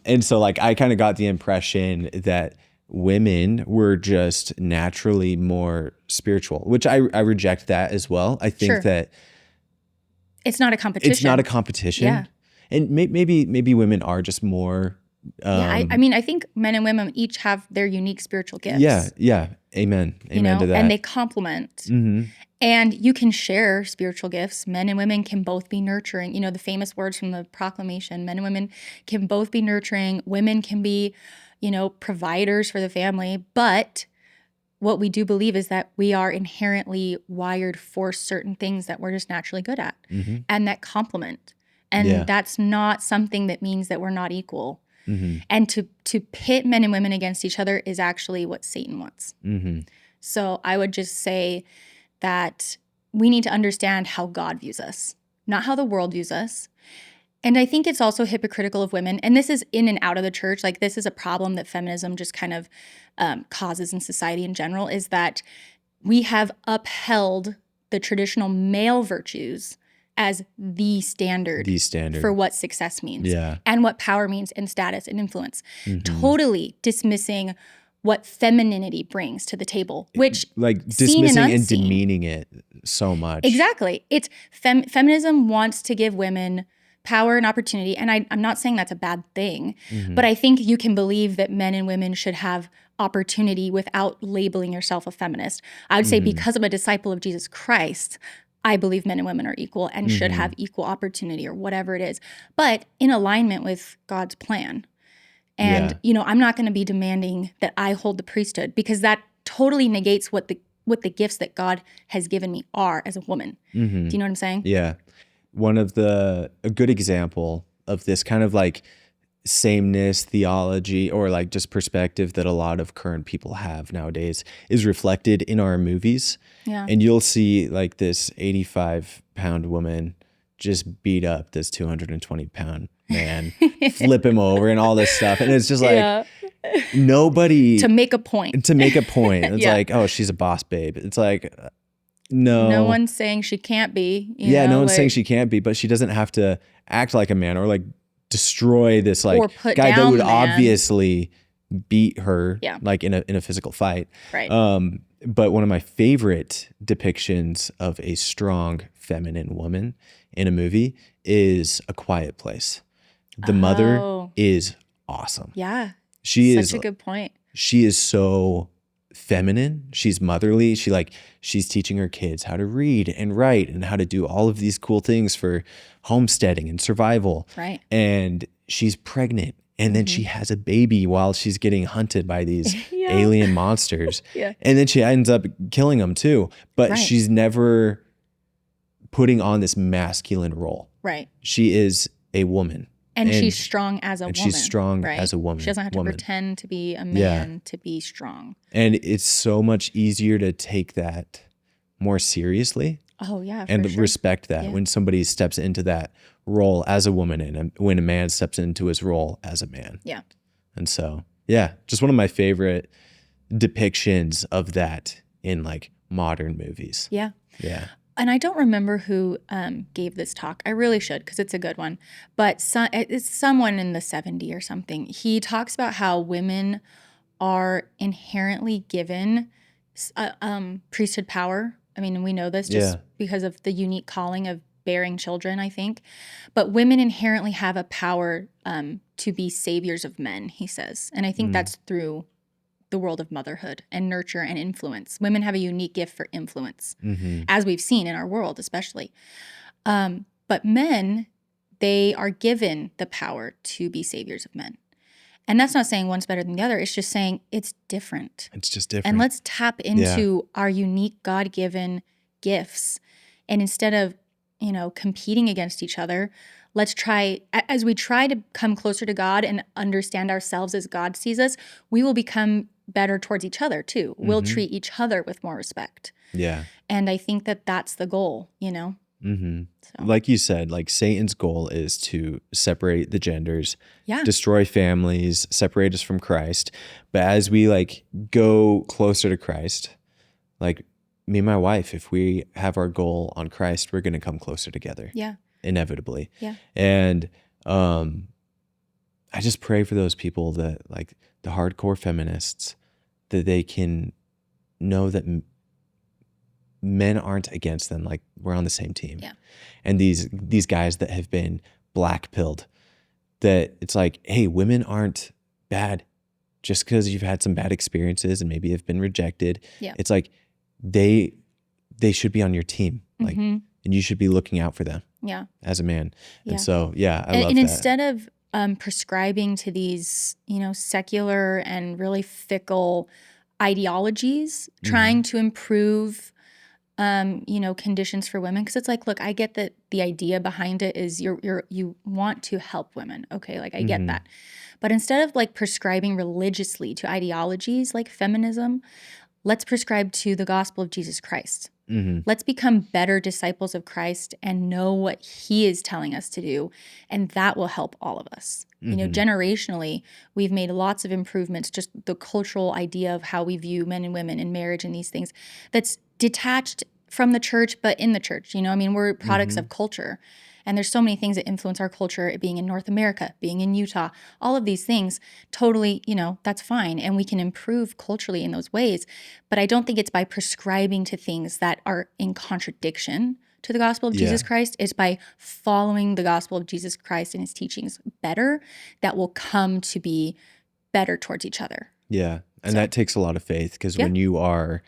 And so like, I kind of got the impression that women were just naturally more spiritual, which I reject that as well. I think that it's not a competition. It's not a competition. Yeah. And maybe women are just more. I mean, I think men and women each have their unique spiritual gifts. Yeah. Amen to that. And they complement. And you can share spiritual gifts. Men and women can both be nurturing. The famous words from the proclamation, men and women can both be nurturing. Women can be, providers for the family. But what we do believe is that we are inherently wired for certain things that we're just naturally good at and that complement. And that's not something that means that we're not equal. And to pit men and women against each other is actually what Satan wants. So I would just say that we need to understand how God views us, not how the world views us. And I think it's also hypocritical of women, and this is in and out of the church, like this is a problem that feminism just kind of causes in society in general, is that we have upheld the traditional male virtues as the standard for what success means and what power means and status and influence, totally dismissing what femininity brings to the table, which like dismissing and demeaning it so much. Exactly. It's feminism wants to give women power and opportunity. And I'm not saying that's a bad thing, but I think you can believe that men and women should have opportunity without labeling yourself a feminist. I would say because I'm a disciple of Jesus Christ, I believe men and women are equal and should have equal opportunity or whatever it is, but in alignment with God's plan. And, I'm not going to be demanding that I hold the priesthood because that totally negates what the gifts that God has given me are as a woman. Do you know what I'm saying? Yeah. A good example of this kind of like sameness theology or like just perspective that a lot of current people have nowadays is reflected in our movies. Yeah. And you'll see like this 85-pound woman just beat up this 220-pound man, flip him over and all this stuff. And it's just like nobody to make a point. It's like, oh, she's a boss babe. It's like, no one's saying she can't be. No one's saying she can't be, but she doesn't have to act like a man or like destroy this like guy that would obviously beat her like in a physical fight. Right. But one of my favorite depictions of a strong feminine woman in a movie is A Quiet Place. The mother is awesome. Yeah. She is such a good point. She is so feminine. She's motherly. She's teaching her kids how to read and write and how to do all of these cool things for homesteading and survival. Right. And she's pregnant. And then she has a baby while she's getting hunted by these alien monsters. And then she ends up killing them too. But she's never putting on this masculine role. Right. She is a woman. And she's strong as a woman. She's strong as a woman. She doesn't have to pretend to be a man to be strong. And it's so much easier to take that more seriously. Oh, yeah. And respect that when somebody steps into that role as a woman and when a man steps into his role as a man. Yeah. And so, just one of my favorite depictions of that in like modern movies. Yeah. Yeah. And I don't remember who gave this talk. I really should because it's a good one. But it's someone in the 70s or something. He talks about how women are inherently given priesthood power. I mean, we know this just because of the unique calling of bearing children, I think. But women inherently have a power to be saviors of men, he says. And I think that's through the world of motherhood and nurture and influence. Women have a unique gift for influence, as we've seen in our world especially. But men, they are given the power to be saviors of men. And that's not saying one's better than the other. It's just saying it's different. It's just different. And let's tap into our unique God-given gifts. And instead of, competing against each other, let's try, as we try to come closer to God and understand ourselves as God sees us, we will become better towards each other too. We'll treat each other with more respect. Yeah. And I think that that's the goal, So. Like you said, like Satan's goal is to separate the genders, Yeah. destroy families, separate us from Christ. But as we like go closer to Christ, like me and my wife, if we have our goal on Christ, we're going to come closer together. Yeah. Inevitably. Yeah. And I just pray for those people that like the hardcore feminists, that they can know that men aren't against them. Like we're on the same team. Yeah. And these guys that have been black-pilled, that it's like, hey, women aren't bad just because you've had some bad experiences and maybe have been rejected. Yeah. It's like they should be on your team. Like, and you should be looking out for them. Yeah. As a man. Yeah. And so, I love that. And instead of prescribing to these, secular and really fickle ideologies, trying to improve conditions for women, because it's like, look, I get that the idea behind it is you want to help women. Okay, like I get that. But instead of like prescribing religiously to ideologies like feminism, let's prescribe to the gospel of Jesus Christ. Let's become better disciples of Christ and know what he is telling us to do. And that will help all of us. Generationally, we've made lots of improvements, just the cultural idea of how we view men and women in marriage and these things that's detached from the church, but in the church. We're products of culture. And there's so many things that influence our culture, it being in North America, being in Utah, all of these things, totally, that's fine. And we can improve culturally in those ways. But I don't think it's by prescribing to things that are in contradiction to the gospel of Jesus Christ. It's by following the gospel of Jesus Christ and his teachings better that will come to be better towards each other. Yeah. And that takes a lot of faith, because when you are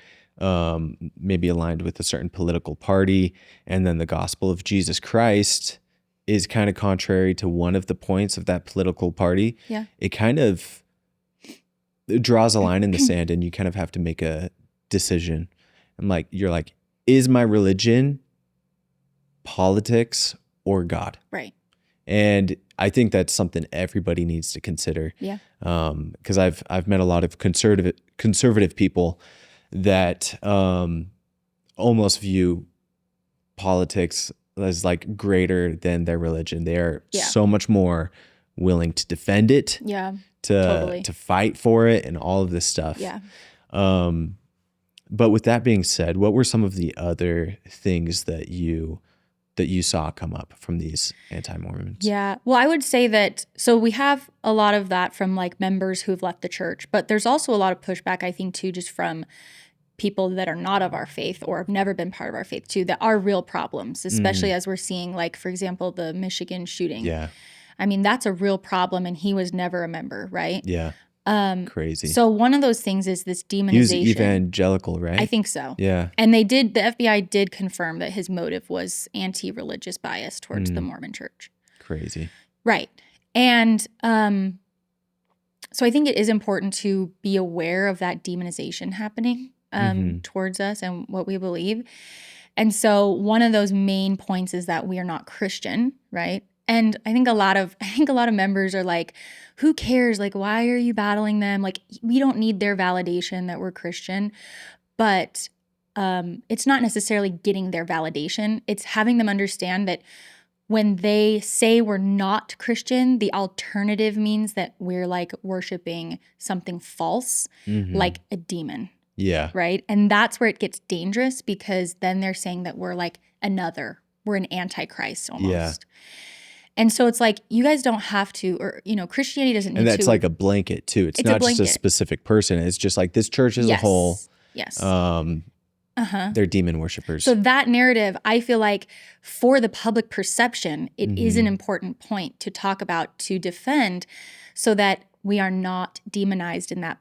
maybe aligned with a certain political party, and then the gospel of Jesus Christ is kind of contrary to one of the points of that political party, it kind of draws a line in the sand, and you kind of have to make a decision. And like, you're like, is my religion politics or God? Right. And I think that's something everybody needs to consider. Yeah. Because I've met a lot of conservative people that almost view politics as like greater than their religion. They are so much more willing to defend it, to fight for it, and all of this stuff. Yeah. But with that being said, what were some of the other things that you saw come up from these anti-Mormons? Yeah. Well, I would say that, so we have a lot of that from like members who've left the church, but there's also a lot of pushback, I think, too, just from people that are not of our faith or have never been part of our faith too, that are real problems, especially as we're seeing, like, for example, the Michigan shooting. Yeah. I mean, that's a real problem, and he was never a member, right? Yeah. Crazy. So one of those things is this demonization. He was evangelical, right? I think so. Yeah. And the FBI did confirm that his motive was anti-religious bias towards the Mormon church. Crazy. Right. And so I think it is important to be aware of that demonization happening towards us and what we believe. And so one of those main points is that we are not Christian, right? And I think a lot of members are like, who cares? Like, why are you battling them? Like, we don't need their validation that we're Christian. But it's not necessarily getting their validation. It's having them understand that when they say we're not Christian, the alternative means that we're like worshiping something false, like a demon. Yeah. Right? And that's where it gets dangerous, because then they're saying that we're like we're an antichrist almost. Yeah. And so it's like, you guys don't have to, or, Christianity doesn't need to. And that's like a blanket too. It's not just a specific person. It's just like this church as a whole. Yes. They're demon worshipers. So that narrative, I feel like for the public perception, it is an important point to talk about, to defend, so that we are not demonized in that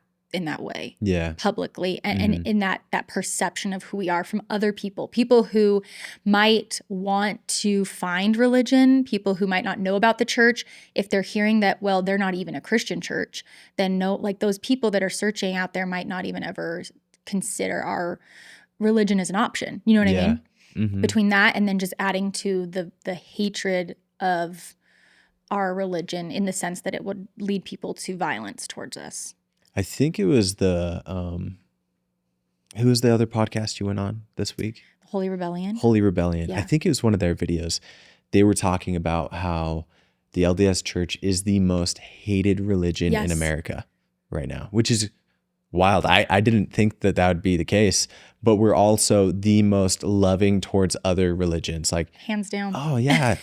way, publicly, and in that perception of who we are from other people who might want to find religion, people who might not know about the church. If they're hearing that, well, they're not even a Christian church, then no, like those people that are searching out there might not even ever consider our religion as an option. You know what I mean? Between that and then just adding to the hatred of our religion, in the sense that it would lead people to violence towards us. I think it was who was the other podcast you went on this week? Holy Rebellion. Holy Rebellion. Yeah. I think it was one of their videos. They were talking about how the LDS church is the most hated religion in America right now, which is wild. I didn't think that would be the case, but we're also the most loving towards other religions. Like, hands down. Oh yeah,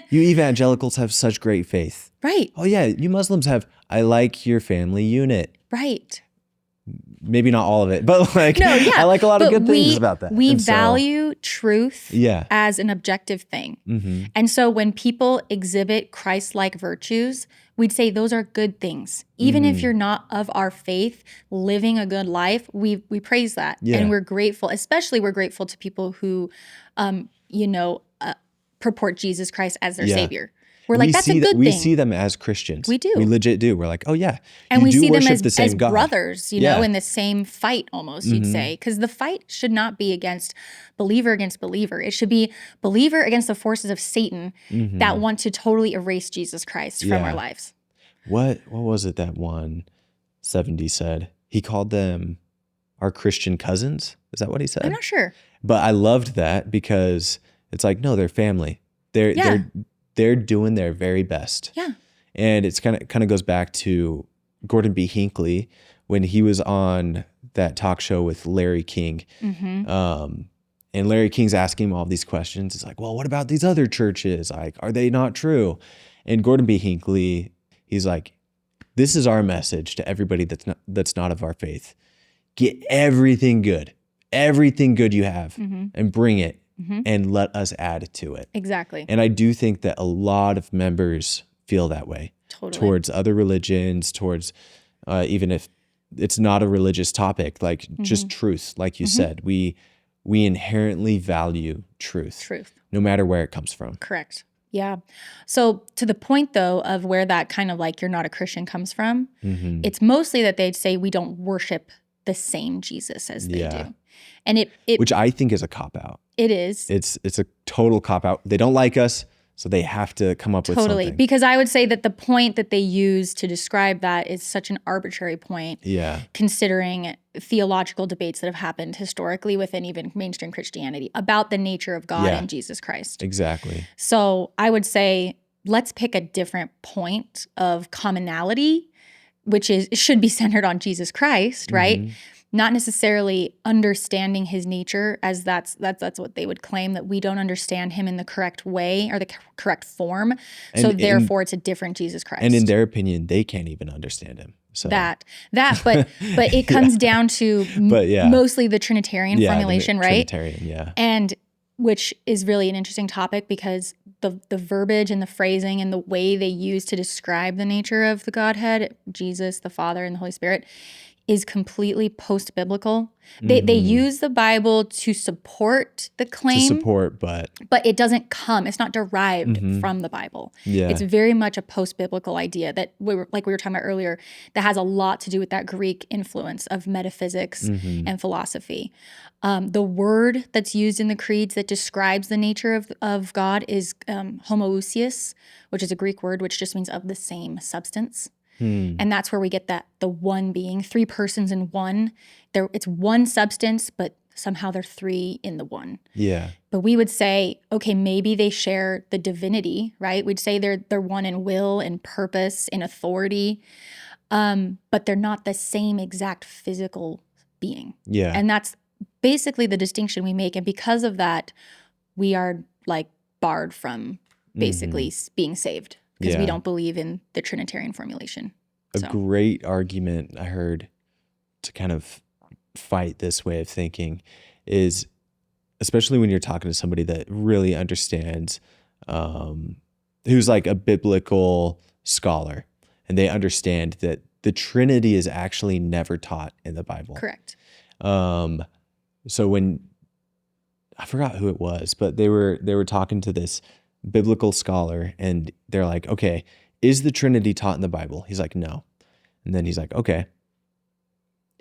you evangelicals have such great faith. Right. Oh yeah, you Muslims have, I like your family unit. Right. Maybe not all of it, but like, no, yeah. I like a lot of good things about that. We value truth as an objective thing. And so when people exhibit Christ-like virtues, we'd say those are good things. Even if you're not of our faith, living a good life, we praise that. And we're grateful, especially we're grateful to people who, purport Jesus Christ as their savior. We're like, that's a good thing. We see them as Christians. We do. We legit do. We're like, oh yeah. And we see them as God. brothers, in the same fight almost, you'd say. Because the fight should not be against believer. It should be believer against the forces of Satan that want to totally erase Jesus Christ from our lives. What was it that 170 said? He called them our Christian cousins. Is that what he said? I'm not sure. But I loved that, because it's like, no, they're family. They're doing their very best. Yeah. And it's kind of goes back to Gordon B. Hinckley when he was on that talk show with Larry King. And Larry King's asking him all these questions. It's like, well, what about these other churches? Like, are they not true? And Gordon B. Hinckley, he's like, this is our message to everybody that's not of our faith. Get everything good you have, and bring it. And let us add to it. Exactly. And I do think that a lot of members feel that way towards other religions, towards even if it's not a religious topic, like just truth, like you said. We inherently value truth, no matter where it comes from. Correct. Yeah. So to the point, though, of where that kind of like you're not a Christian comes from, it's mostly that they'd say we don't worship the same Jesus as they do. And it which I think is a cop-out. It is. It's a total cop-out. They don't like us, so they have to come up with something. Totally. Because I would say that the point that they use to describe that is such an arbitrary point. Yeah. Considering theological debates that have happened historically within even mainstream Christianity about the nature of God and Jesus Christ. Exactly. So I would say, let's pick a different point of commonality, which should be centered on Jesus Christ, right? Not necessarily understanding his nature, as that's what they would claim, that we don't understand him in the correct way or the correct form. So therefore it's a different Jesus Christ. And in their opinion, they can't even understand him. So but it comes down to mostly the Trinitarian formulation, right? Trinitarian, yeah. And which is really an interesting topic, because the verbiage and the phrasing and the way they use to describe the nature of the Godhead, Jesus, the Father, and the Holy Spirit, is completely post-biblical. They use the Bible to support the claim. But it doesn't come. It's not derived from the Bible. Yeah. It's very much a post-biblical idea that we were talking about earlier, that has a lot to do with that Greek influence of metaphysics and philosophy. The word that's used in the creeds that describes the nature of God is homoousios, which is a Greek word which just means of the same substance. And that's where we get the one being, three persons in one. It's one substance, but somehow they're three in the one. Yeah. But we would say, okay, maybe they share the divinity, right? We'd say they're one in will and purpose and authority, but they're not the same exact physical being. Yeah. And that's basically the distinction we make. And because of that, we are like barred from basically being saved because we Yeah. don't believe in the Trinitarian formulation. A great argument I heard to kind of fight this way of thinking is, especially when you're talking to somebody that really understands, who's like a biblical scholar, and they understand that the Trinity is actually never taught in the Bible. Correct. So when, I forgot who it was, but they were talking to this biblical scholar, and they're like, okay, is the Trinity taught in the Bible? He's like, no. And then he's like, okay,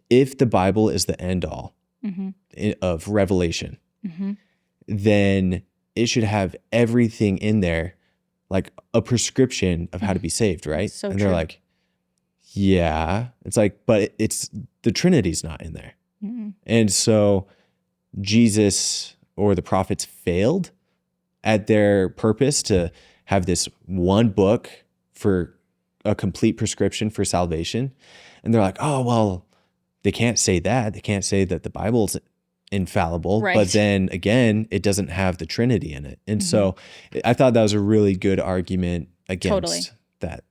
if the Bible is the end all of revelation, then it should have everything in there, like a prescription of how to be saved, right? So and they're true. like, yeah. It's like, but it's the Trinity's not in there. And so Jesus or the prophets failed at their purpose to have this one book for a complete prescription for salvation. And they're like, oh, well, they can't say that. They can't say that the Bible's infallible, Right. but then again, it doesn't have the Trinity in it. And so I thought that was a really good argument against that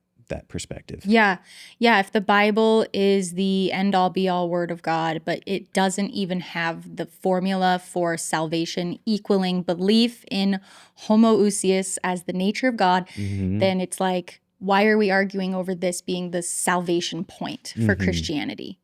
perspective. Yeah. Yeah. If the Bible is the end all be all word of God, but it doesn't even have the formula for salvation equaling belief in homoousios as the nature of God, then it's like, why are we arguing over this being the salvation point for Christianity?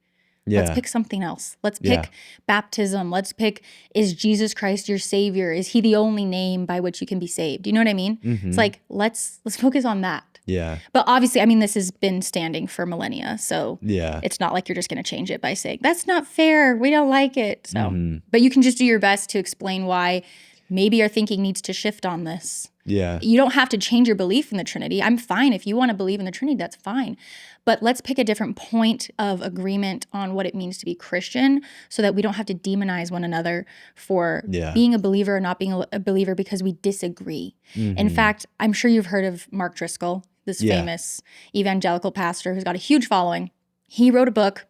Yeah. Let's pick something else. Let's pick baptism. Let's pick, is Jesus Christ your savior? Is he the only name by which you can be saved? You know what I mean? It's like, let's focus on that. Yeah. But obviously, I mean, this has been standing for millennia. So Yeah. it's not like you're just going to change it by saying, that's not fair. We don't like it. So, but you can just do your best to explain why maybe our thinking needs to shift on this. Yeah. You don't have to change your belief in the Trinity. I'm fine. If you want to believe in the Trinity, that's fine. But let's pick a different point of agreement on what it means to be Christian so that we don't have to demonize one another for being a believer or not being a believer because we disagree. In fact, I'm sure you've heard of Mark Driscoll, this famous evangelical pastor who's got a huge following. He wrote a book.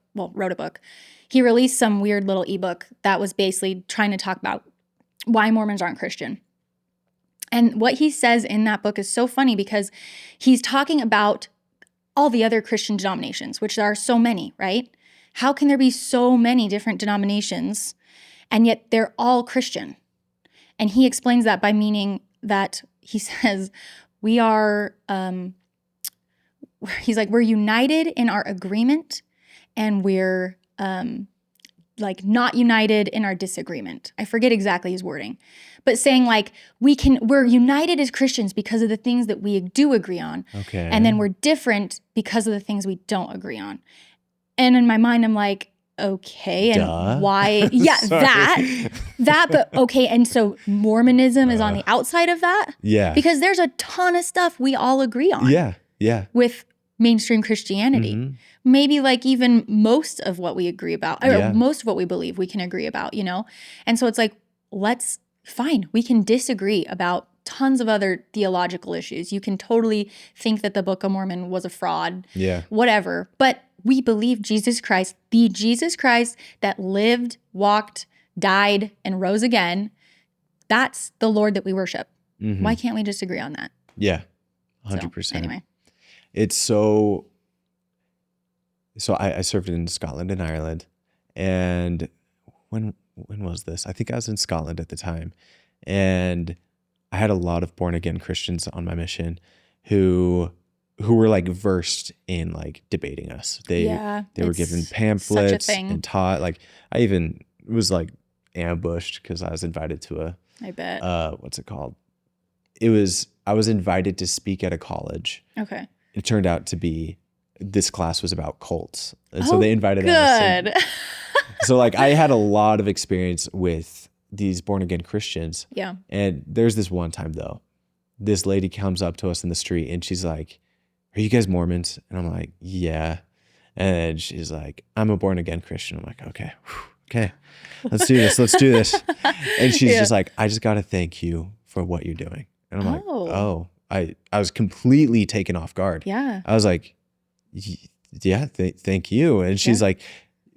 He released some weird little ebook that was basically trying to talk about why Mormons aren't Christian. And what he says in that book is so funny because he's talking about all the other Christian denominations, which there are so many, right? How can there be so many different denominations and yet they're all Christian? And he explains that by meaning that he says we are, he's like, we're united in our agreement and we're like not united in our disagreement. I forget exactly his wording, but saying like we're united as Christians because of the things that we do agree on. Okay. And then we're different because of the things we don't agree on. And in my mind, I'm like, okay, and why? Yeah, that, but okay. And so Mormonism is on the outside of that? Yeah. Because there's a ton of stuff we all agree on. Yeah. Yeah. With mainstream Christianity. Maybe like even most of what we agree about, or most of what we believe we can agree about, you know? And so it's like, fine, we can disagree about tons of other theological issues. You can totally think that the Book of Mormon was a fraud, whatever. But we believe Jesus Christ, the Jesus Christ that lived, walked, died, and rose again, that's the Lord that we worship. Why can't we just agree on that? Yeah, 100%. So, anyway. It's so I served in Scotland and Ireland, and when was this? I think I was in Scotland at the time, and I had a lot of born again Christians on my mission who were like versed in like debating us. They were given pamphlets and taught. Like I even was like ambushed because I was invited to what's it called? I was invited to speak at a college. Okay. It turned out to be this class was about cults. And so they invited us. So like I had a lot of experience with these born again Christians. Yeah. And there's this one time though, this lady comes up to us in the street and she's like, "Are you guys Mormons?" And I'm like, "Yeah." And she's like, "I'm a born again Christian." I'm like, okay, let's do this. And she's just like, "I just got to thank you for what you're doing." And I'm like, I was completely taken off guard. Yeah. I was like, yeah, thank you. And she's like,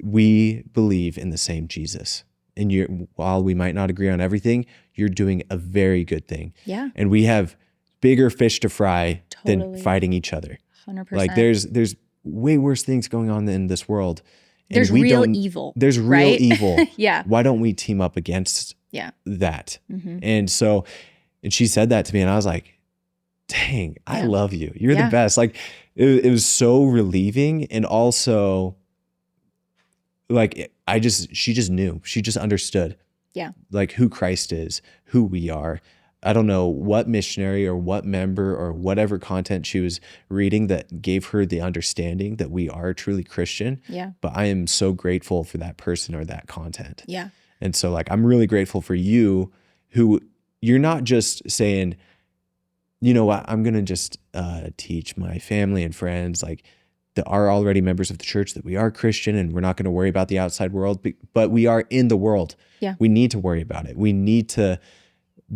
"We believe in the same Jesus. And while we might not agree on everything, you're doing a very good thing. Yeah. And we have bigger fish to fry than Totally. fighting each other. 100%. Like there's way worse things going on in this world. And there's real evil. There's real right? evil. Yeah. Why don't we team up against that? Mm-hmm. And she said that to me, and I was like, dang, I love you. You're the best. Like it was so relieving. And also like, she just knew, she just understood like who Christ is, who we are. I don't know what missionary or what member or whatever content she was reading that gave her the understanding that we are truly Christian. Yeah. But I am so grateful for that person or that content. Yeah. And so like, I'm really grateful for you, who you're not just saying, you know what, I'm going to just teach my family and friends like that are already members of the church that we are Christian and we're not going to worry about the outside world, but we are in the world. Yeah. We need to worry about it. We need to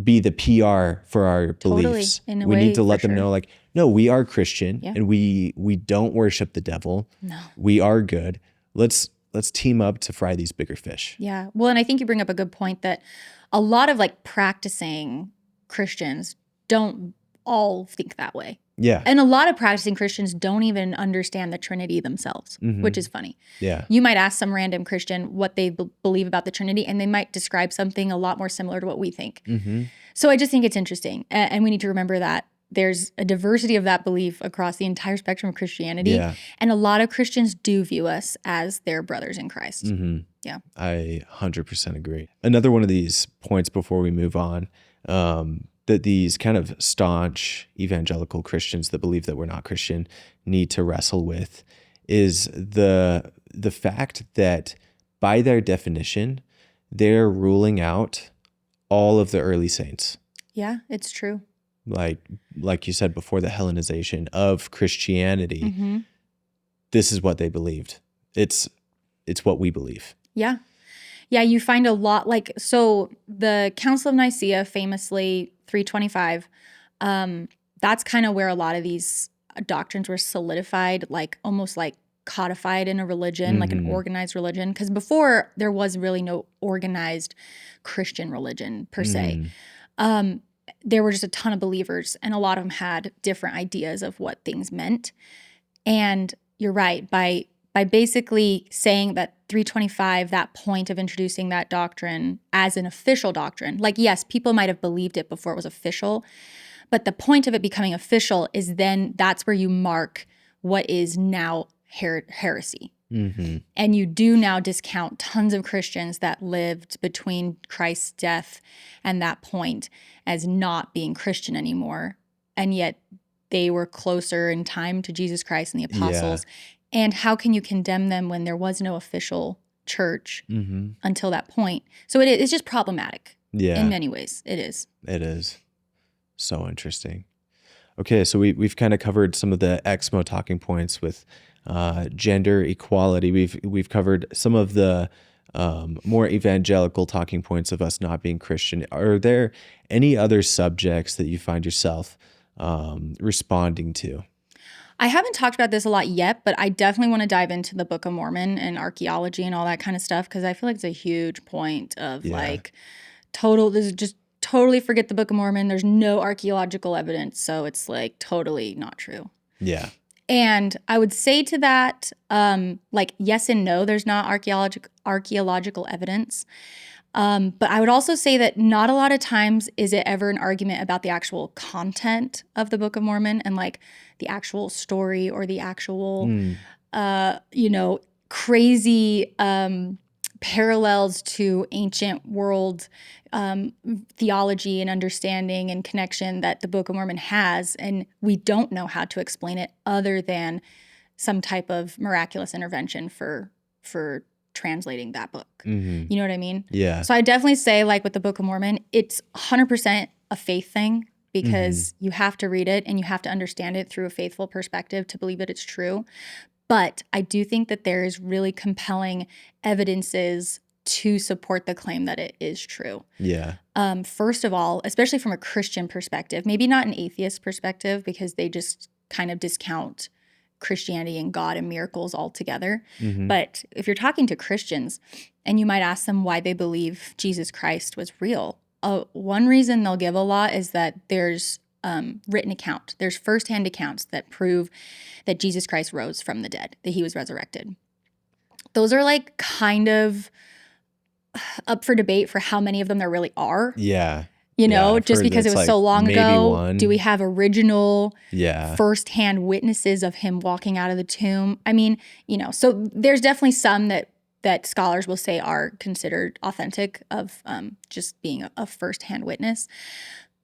be the PR for our beliefs. In a we way, need to let for them sure. know like, no, we are Christian and we don't worship the devil. No. We are good. Let's team up to fry these bigger fish. Yeah. Well, and I think you bring up a good point that a lot of like practicing Christians don't all think that way. Yeah. And a lot of practicing Christians don't even understand the Trinity themselves, which is funny. Yeah. You might ask some random Christian what they believe about the Trinity, and they might describe something a lot more similar to what we think. Mm-hmm. So I just think it's interesting. And we need to remember that there's a diversity of that belief across the entire spectrum of Christianity. Yeah. And a lot of Christians do view us as their brothers in Christ. Mm-hmm. Yeah. I 100% agree. Another one of these points before we move on, that these kind of staunch evangelical Christians that believe that we're not Christian need to wrestle with is the fact that by their definition, they're ruling out all of the early saints. Yeah, it's true. Like you said before, the Hellenization of Christianity. Mm-hmm. This is what they believed. It's what we believe. Yeah. Yeah, you find a lot like, so the Council of Nicaea, famously 325, that's kind of where a lot of these doctrines were solidified, like almost like codified in a religion, like an organized religion. Because before there was really no organized Christian religion per se. There were just a ton of believers, and a lot of them had different ideas of what things meant. And you're right, by basically saying that 325, that point of introducing that doctrine as an official doctrine, like, yes, people might have believed it before it was official, but the point of it becoming official is then that's where you mark what is now heresy. Mm-hmm. And you do now discount tons of Christians that lived between Christ's death and that point as not being Christian anymore. And yet they were closer in time to Jesus Christ and the apostles. And how can you condemn them when there was no official church until that point? So it's just problematic in many ways. It is. It is. So interesting. Okay, so we've kind of covered some of the Exmo talking points with gender equality. We've covered some of the more evangelical talking points of us not being Christian. Are there any other subjects that you find yourself responding to? I haven't talked about this a lot yet, but I definitely want to dive into the Book of Mormon and archaeology and all that kind of stuff, because I feel like it's a huge point of totally forget the Book of Mormon. There's no archaeological evidence, so it's like totally not true. Yeah. And I would say to that, like, yes and no, there's not archaeological evidence. But I would also say that not a lot of times is it ever an argument about the actual content of the Book of Mormon and like the actual story or the actual, crazy parallels to ancient world theology and understanding and connection that the Book of Mormon has. And we don't know how to explain it other than some type of miraculous intervention for translating that book. Mm-hmm. You know what I mean? Yeah. So I definitely say, like with the Book of Mormon, it's 100% a faith thing, because you have to read it and you have to understand it through a faithful perspective to believe that it's true. But I do think that there is really compelling evidences to support the claim that it is true. Yeah. First of all, especially from a Christian perspective, maybe not an atheist perspective, because they just kind of discount Christianity and God and miracles altogether. But if you're talking to Christians and you might ask them why they believe Jesus Christ was real, one reason they'll give a lot is that there's written account. There's firsthand accounts that prove that Jesus Christ rose from the dead, that he was resurrected. Those are like kind of up for debate for how many of them there really are. Yeah. You know, I've just heard because it it's was like so long maybe ago, one. do we have original Yeah. firsthand witnesses of him walking out of the tomb? I mean, you know, so there's definitely some that scholars will say are considered authentic of just being a firsthand witness.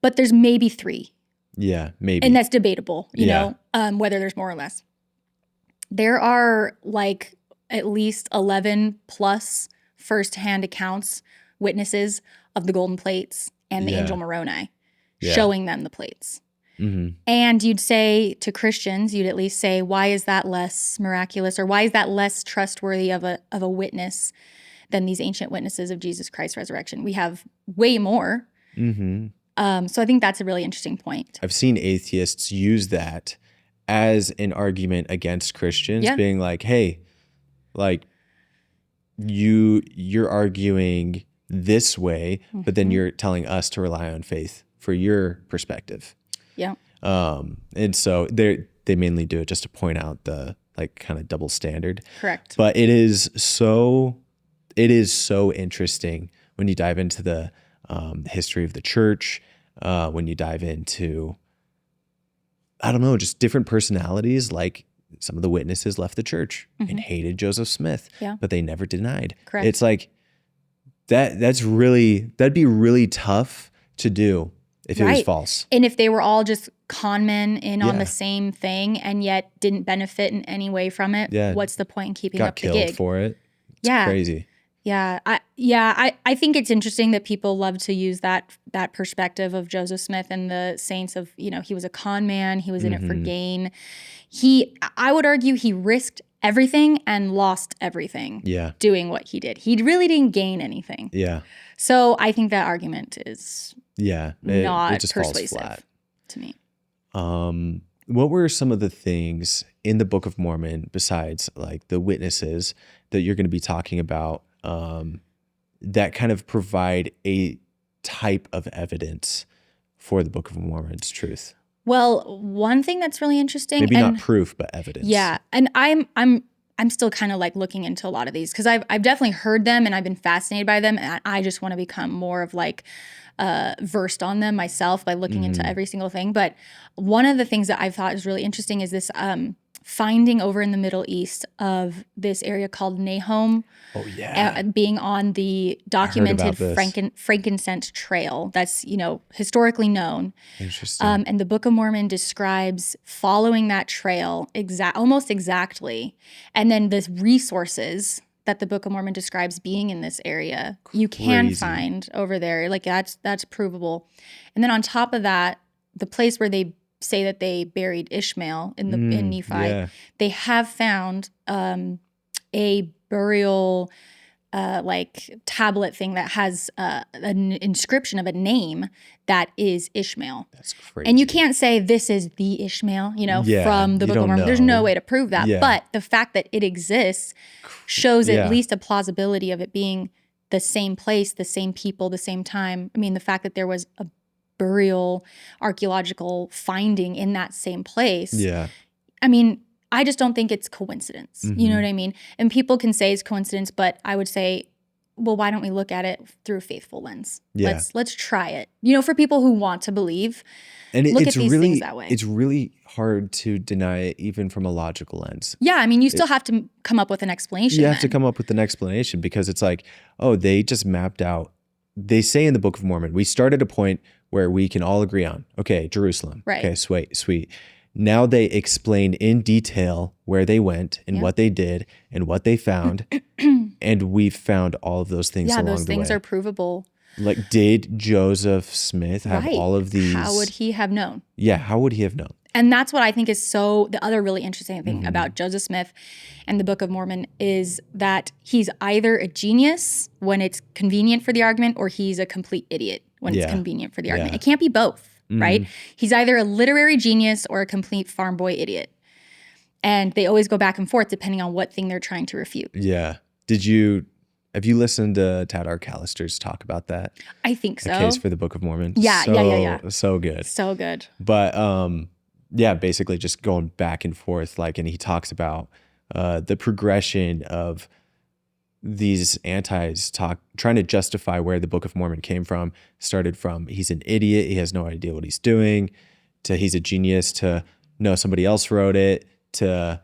But there's maybe 3. Yeah, maybe. And that's debatable, you Yeah. know, whether there's more or less. There are like at least 11 plus firsthand accounts, witnesses of the golden plates and the Yeah. angel Moroni, Yeah. showing them the plates. Mm-hmm. And you'd say to Christians, you'd at least say, why is that less miraculous, or why is that less trustworthy of a witness than these ancient witnesses of Jesus Christ's resurrection? We have way more. Mm-hmm. So I think that's a really interesting point. I've seen atheists use that as an argument against Christians, Yeah. being like, hey, like you're arguing this way, but then you're telling us to rely on faith for your perspective. Yeah. And so they mainly do it just to point out the like kind of double standard. Correct. But it is so interesting when you dive into the history of the church, when you dive into, I don't know, just different personalities. Like some of the witnesses left the church and hated Joseph Smith, but they never denied. Correct. It's like that'd be really tough to do if it was false. And if they were all just con men in on Yeah. the same thing and yet didn't benefit in any way from it, Yeah. what's the point in keeping Got up the killed gig? for it. It's Yeah. crazy. Yeah. I think it's interesting that people love to use that perspective of Joseph Smith and the saints of, you know, he was a con man, he was in it for gain. I would argue he risked everything and lost everything doing what he did. He really didn't gain anything. Yeah. So I think that argument is not it just falls persuasive flat to me. What were some of the things in the Book of Mormon besides like the witnesses that you're going to be talking about that kind of provide a type of evidence for the Book of Mormon's truth? Well, one thing that's really interesting, Maybe not proof, but evidence. Yeah, and I'm still kind of like looking into a lot of these because I've definitely heard them and I've been fascinated by them, and I just want to become more of like versed on them myself by looking into every single thing. But one of the things that I've thought is really interesting is this finding over in the Middle East of this area called Nahom. Oh yeah. Being on the documented frankincense trail that's, you know, historically known. Interesting. And the Book of Mormon describes following that trail almost exactly. And then the resources that the Book of Mormon describes being in this area, you can find over there. Like that's provable. And then on top of that, the place where they say that they buried Ishmael in Nephi, they have found a burial like tablet thing that has an inscription of a name that is Ishmael. That's crazy. And you can't say this is the Ishmael, you know, from the Book of Mormon. There's no way to prove that. Yeah. But the fact that it exists shows at least a plausibility of it being the same place, the same people, the same time. I mean, the fact that there was a burial archaeological finding in that same place. Yeah. I mean, I just don't think it's coincidence. You know what I mean? And people can say it's coincidence, but I would say, well, why don't we look at it through a faithful lens? Yeah. Let's try it. You know, for people who want to believe, and look at these things that way. It's really hard to deny it even from a logical lens. Yeah, I mean, you still have to come up with an explanation. You have to come up with an explanation because it's like, oh, they just mapped out. They say in the Book of Mormon, we start at a point where we can all agree on, okay, Jerusalem. Right. Okay, sweet. Now they explained in detail where they went and what they did and what they found. And we've found all of those things along the way. Yeah, those things are provable. Like, did Joseph Smith have all of these? How would he have known? Yeah, how would he have known? And that's what I think is the other really interesting thing about Joseph Smith and the Book of Mormon is that he's either a genius when it's convenient for the argument or he's a complete idiot when it's convenient for the argument. It can't be both, right? He's either a literary genius or a complete farm boy idiot. And they always go back and forth depending on what thing they're trying to refute. Yeah. Have you listened to Tad Arcalister's talk about that? I think A so. Case for the Book of Mormon. Yeah. So good. So good. But yeah, basically just going back and forth, like, and he talks about the progression of these antis trying to justify where the Book of Mormon came from. Started from he's an idiot, he has no idea what he's doing, to he's a genius, to no, somebody else wrote it, to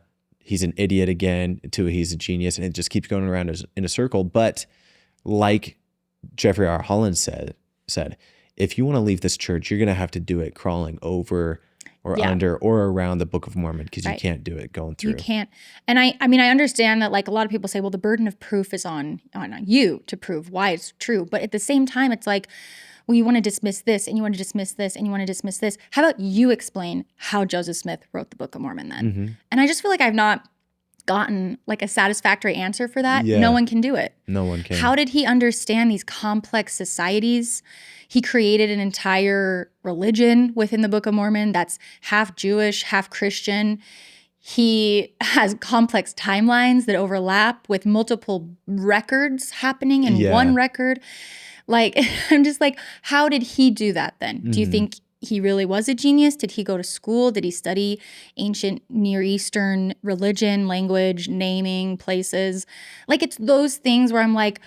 he's an idiot again, to he's a genius, and it just keeps going around in a circle. But like Jeffrey R. Holland said, if you want to leave this church, you're going to have to do it crawling over or under or around the Book of Mormon, because you can't do it going through. You can't. And I mean, I understand that, like, a lot of people say, well, the burden of proof is on you to prove why it's true. But at the same time, it's like, well, you want to dismiss this and you want to dismiss this and you want to dismiss this. How about you explain how Joseph Smith wrote the Book of Mormon then? Mm-hmm. And I just feel like I've not gotten like a satisfactory answer for that. Yeah. No one can do it. No one can. How did he understand these complex societies? He created an entire religion within the Book of Mormon that's half Jewish, half Christian. He has complex timelines that overlap with multiple records happening in one record. Like, I'm just like, how did he do that then? Do you think he really was a genius? Did he go to school? Did he study ancient Near Eastern religion, language, naming, places? Like, it's those things where I'm like,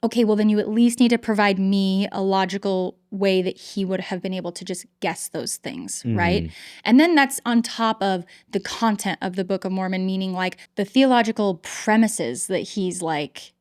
okay, well, then you at least need to provide me a logical way that he would have been able to just guess those things, right? And then that's on top of the content of the Book of Mormon, meaning like the theological premises that he's like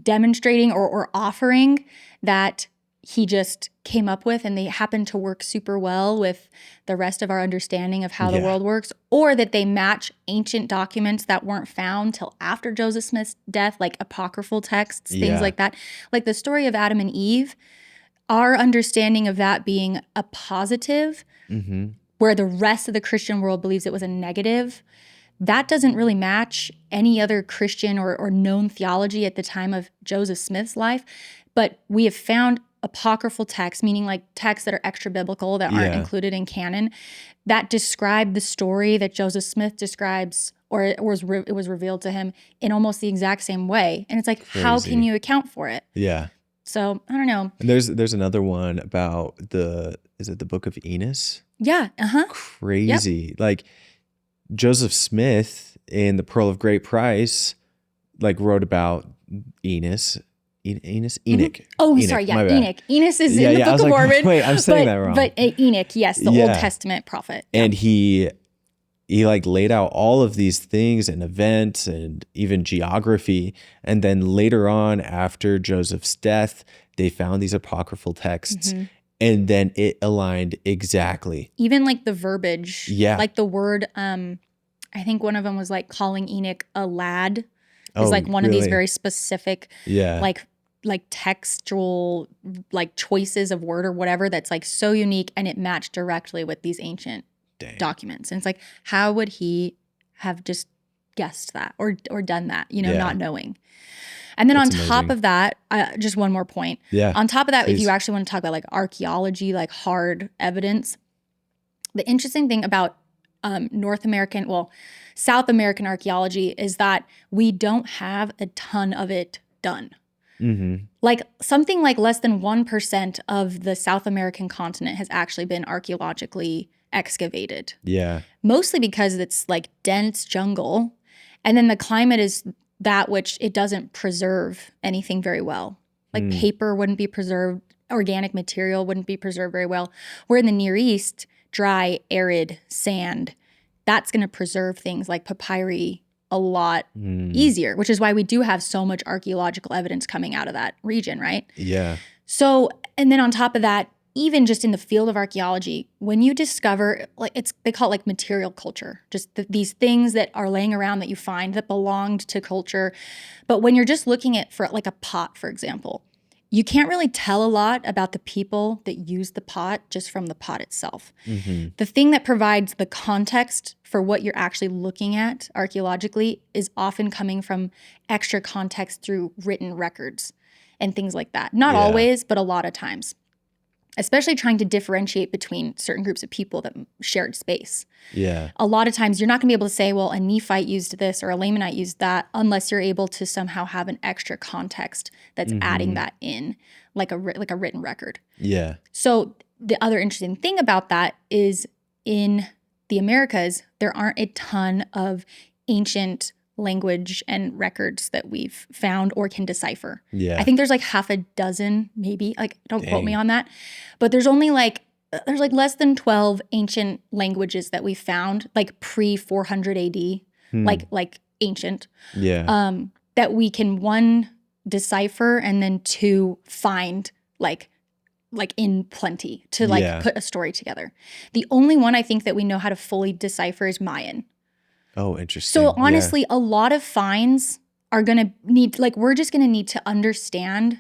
demonstrating or offering that he just came up with, and they happen to work super well with the rest of our understanding of how the world works, or that they match ancient documents that weren't found till after Joseph Smith's death, like apocryphal texts, things like that. Like the story of Adam and Eve, our understanding of that being a positive, where the rest of the Christian world believes it was a negative, that doesn't really match any other Christian or known theology at the time of Joseph Smith's life. But we have found apocryphal texts, meaning like texts that are extra biblical that aren't included in canon, that describe the story that Joseph Smith describes, or it was revealed to him in almost the exact same way. And it's like, how can you account for it? Yeah. So I don't know. And there's another one about is it the Book of Enos? Yeah. Crazy. Yep. Like Joseph Smith in The Pearl of Great Price, like wrote about Enos. Enoch. Oh, Enoch, sorry. Yeah, Enoch. Enos is in the Book of Mormon. Wait, I'm saying that wrong. But Enoch, yes, the Old Testament prophet. Yeah. And he like laid out all of these things and events and even geography. And then later on, after Joseph's death, they found these apocryphal texts. And then it aligned exactly. Even like the verbiage. Yeah. Like the word, I think one of them was like calling Enoch a lad. Is like one of these very specific, like textual, like choices of word or whatever that's like so unique, and it matched directly with these ancient documents. And it's like, how would he have just guessed that or done that, not knowing? And then that's on top of that, just one more point. Yeah. On top of that, if you actually want to talk about like archaeology, like hard evidence, the interesting thing about South American archaeology is that we don't have a ton of it done. Like something like less than 1% of the South American continent has actually been archaeologically excavated. Yeah. Mostly because it's like dense jungle, and then the climate is that which it doesn't preserve anything very well. Like paper wouldn't be preserved, organic material wouldn't be preserved very well. Where in the Near East, dry, arid, sand, that's going to preserve things like papyri a lot easier, which is why we do have so much archaeological evidence coming out of that region, right? Yeah. So, and then on top of that, even just in the field of archaeology, when you discover, like they call it like material culture, just these things that are laying around that you find that belonged to culture. But when you're just looking at for like a pot, for example, you can't really tell a lot about the people that use the pot just from the pot itself. The thing that provides the context for what you're actually looking at archaeologically is often coming from extra context through written records and things like that. Not always, but a lot of times. especially trying to differentiate between certain groups of people that shared space. Yeah. A lot of times you're not going to be able to say, well, a Nephite used this or a Lamanite used that unless you're able to somehow have an extra context that's adding that in, like a written record. Yeah. So the other interesting thing about that is in the Americas, there aren't a ton of ancient language and records that we've found or can decipher. Yeah. I think there's like half a dozen, maybe. Like, don't quote me Dang. on that. But there's only like less than 12 ancient languages that we found, like pre-400 AD, like ancient, that we can, one, decipher, and then two, find like in plenty to put a story together. The only one I think that we know how to fully decipher is Mayan. Oh, interesting. So honestly, a lot of finds are going to need, like, we're just going to need to understand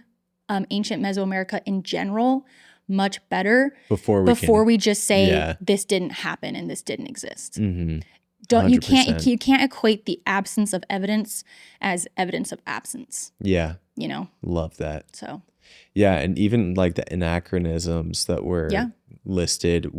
ancient Mesoamerica in general much better before we just say this didn't happen and this didn't exist. Mm-hmm. You can't equate the absence of evidence as evidence of absence. Yeah. You know? Love that. So. Yeah, and even like the anachronisms that were listed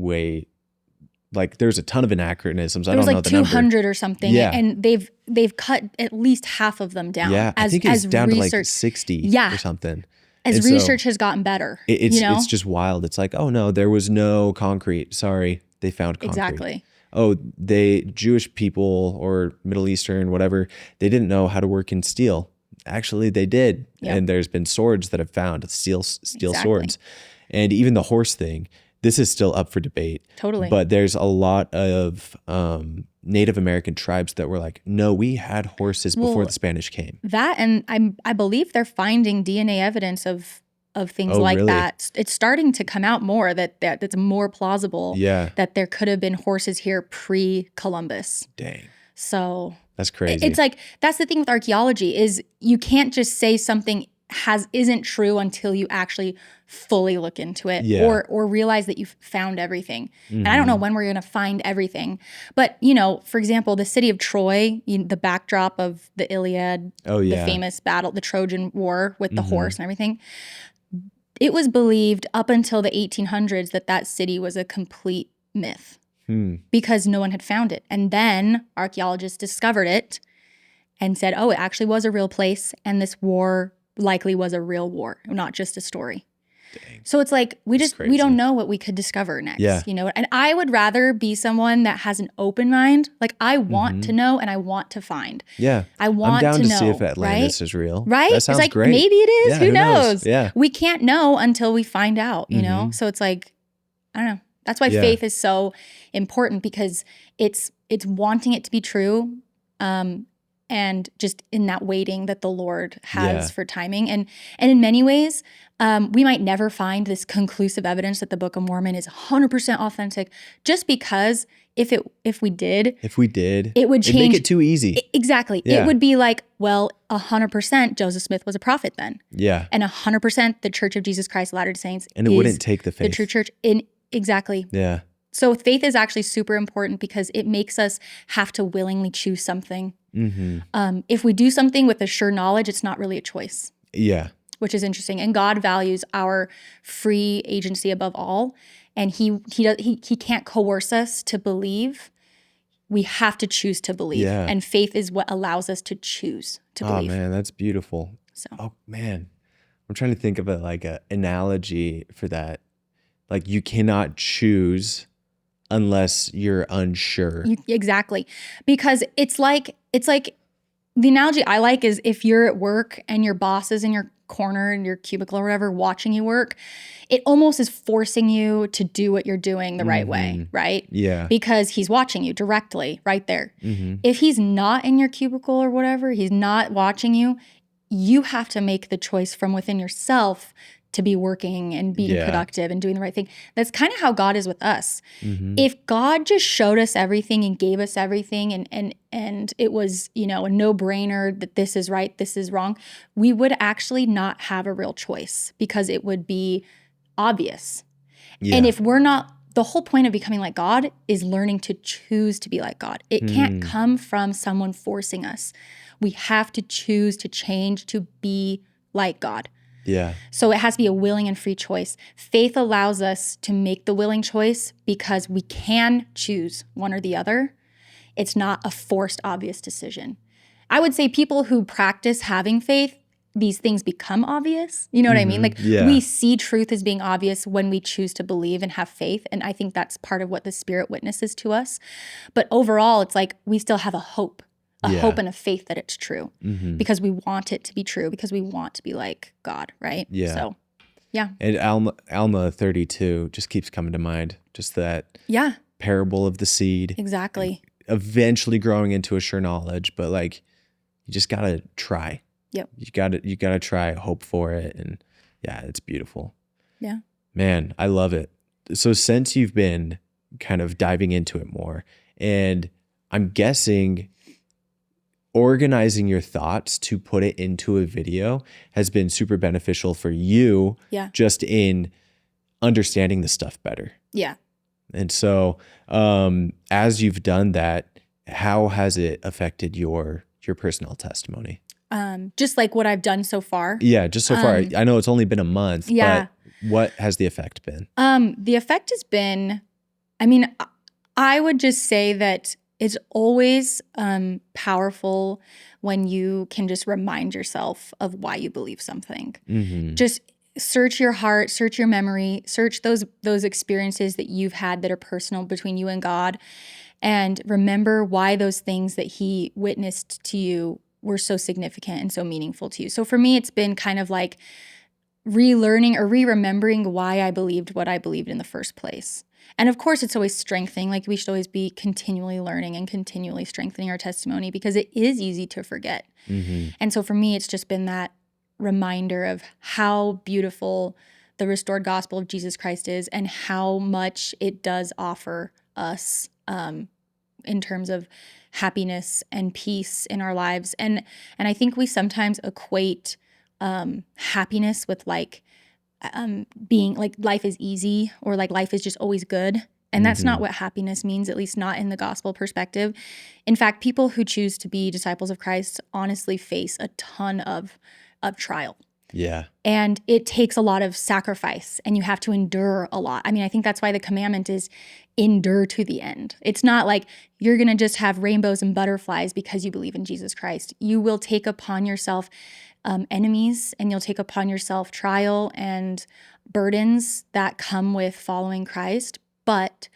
like there's a ton of anachronisms. I don't know the number. 200 or something. Yeah. And they've cut at least half of them down. Yeah, I think it's down to like 60 or something. As research has gotten better. It's just wild. It's like, oh no, there was no concrete. Sorry, they found concrete. Exactly. Oh, Jewish people or Middle Eastern, whatever, they didn't know how to work in steel. Actually, they did. Yep. And there's been swords that have found steel swords. And even the horse thing, this is still up for debate. Totally. But there's a lot of Native American tribes that were like, no, we had horses before the Spanish came. That, and I believe they're finding DNA evidence of things like that. It's starting to come out more that's more plausible that there could have been horses here pre-Columbus. Dang. So that's crazy. It's like, that's the thing with archaeology is you can't just say something isn't true until you actually fully look into it or realize that you've found everything. Mm-hmm. And I don't know when we're going to find everything. But, for example, the city of Troy, the backdrop of the Iliad, the famous battle, the Trojan War with the horse and everything, it was believed up until the 1800s that city was a complete myth because no one had found it. And then archaeologists discovered it and said, oh, it actually was a real place. And this war likely was a real war, not just a story. Dang. So it's like, we don't know what we could discover next, and I would rather be someone that has an open mind. Like I want to know and I want to find. Yeah. I want I'm down to know, see if Atlantis is real. Right. That sounds it's like, great. Maybe it is. Yeah, who knows? Yeah. We can't know until we find out, you know? So it's like, I don't know. That's why faith is so important because it's wanting it to be true. And just in that waiting that the Lord has for timing. And in many ways, we might never find this conclusive evidence that the Book of Mormon is 100% authentic just because if we did, it would change. It'd make it too easy. Exactly. Yeah. It would be like, well, 100% Joseph Smith was a prophet then. Yeah. And 100% the Church of Jesus Christ of Latter-day Saints and it wouldn't take the faith. The true church. Exactly. Yeah. So faith is actually super important because it makes us have to willingly choose something. Mm-hmm. If we do something with a sure knowledge, it's not really a choice. Yeah. Which is interesting. And God values our free agency above all. And he can't coerce us to believe. We have to choose to believe. Yeah. And faith is what allows us to choose to believe. Oh, man, that's beautiful. So. Oh, man. I'm trying to think of an analogy for that. Like you cannot choose unless you're unsure. Exactly. Because it's like the analogy I like is if you're at work and your boss is in your corner in your cubicle or whatever watching you work, it almost is forcing you to do what you're doing the right way, right? Yeah. Because he's watching you directly right there. Mm-hmm. If he's not in your cubicle or whatever, he's not watching you, you have to make the choice from within yourself to be working and being productive and doing the right thing. That's kind of how God is with us. Mm-hmm. If God just showed us everything and gave us everything and it was, a no-brainer that this is right, this is wrong, we would actually not have a real choice because it would be obvious. Yeah. And if we're not, the whole point of becoming like God is learning to choose to be like God. It can't come from someone forcing us. We have to choose to change to be like God. Yeah. So it has to be a willing and free choice. Faith allows us to make the willing choice because we can choose one or the other. It's not a forced, obvious decision. I would say people who practice having faith, these things become obvious. You know what I mean? Like we see truth as being obvious when we choose to believe and have faith. And I think that's part of what the Spirit witnesses to us. But overall, it's like we still have a hope and a faith that it's true because we want it to be true, because we want to be like God, right? Yeah. So, yeah. And Alma 32 just keeps coming to mind. Just that parable of the seed. Exactly. Eventually growing into a sure knowledge, but like you just gotta try. Yep. You gotta try, hope for it, and yeah, it's beautiful. Yeah. Man, I love it. So since you've been kind of diving into it more, and I'm guessing organizing your thoughts to put it into a video has been super beneficial for you. Yeah. Just in understanding the stuff better. Yeah. And so, as you've done that, how has it affected your personal testimony? Just like what I've done so far. Yeah, just so far. I know it's only been a month, but what has the effect been? The effect has been, I mean, I would just say that it's always powerful when you can just remind yourself of why you believe something. Just search your heart, search your memory, search those experiences that you've had that are personal between you and God, and remember why those things that He witnessed to you were so significant and so meaningful to you. So for me, it's been kind of like relearning or re-remembering why I believed what I believed in the first place. And of course, it's always strengthening. Like we should always be continually learning and continually strengthening our testimony because it is easy to forget. And so for me, it's just been that reminder of how beautiful the restored gospel of Jesus Christ is and how much it does offer us in terms of happiness and peace in our lives. And I think we sometimes equate happiness with like being like life is easy or like life is just always good. And that's not what happiness means, at least not in the gospel perspective. In fact, people who choose to be disciples of Christ honestly face a ton of trial. Yeah. And it takes a lot of sacrifice and you have to endure a lot. I mean, I think that's why the commandment is endure to the end. It's not like you're going to just have rainbows and butterflies because you believe in Jesus Christ. You will take upon yourself enemies and you'll take upon yourself trial and burdens that come with following Christ. But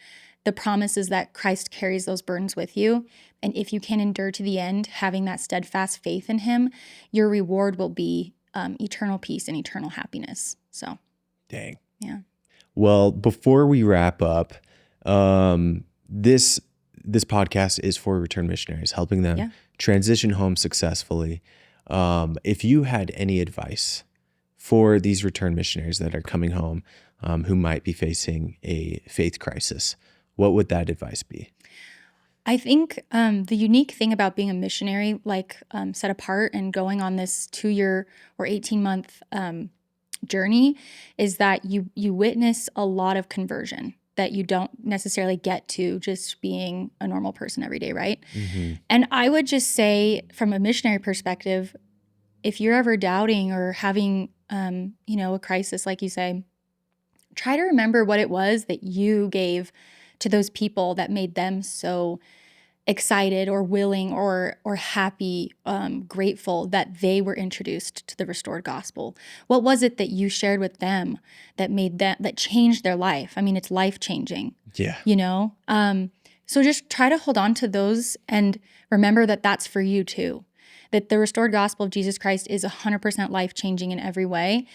the promise is that Christ carries those burdens with you. And if you can endure to the end, having that steadfast faith in Him, your reward will be eternal peace and eternal happiness. So, dang. Yeah. Well, before we wrap up, this podcast is for return missionaries, helping them transition home successfully. If you had any advice for these return missionaries that are coming home, who might be facing a faith crisis, what would that advice be? I think the unique thing about being a missionary, like set apart and going on this 2-year or 18-month journey, is that you witness a lot of conversion that you don't necessarily get to just being a normal person every day, right? And I would just say, from a missionary perspective, if you're ever doubting or having a crisis, like you say, try to remember what it was that you gave to those people that made them so excited or willing or happy, grateful that they were introduced to the restored gospel. What was it that you shared with them that made that changed their life? I mean, it's life-changing. Yeah. So just try to hold on to those and remember that that's for you too. That the restored gospel of Jesus Christ is 100% life-changing in every way,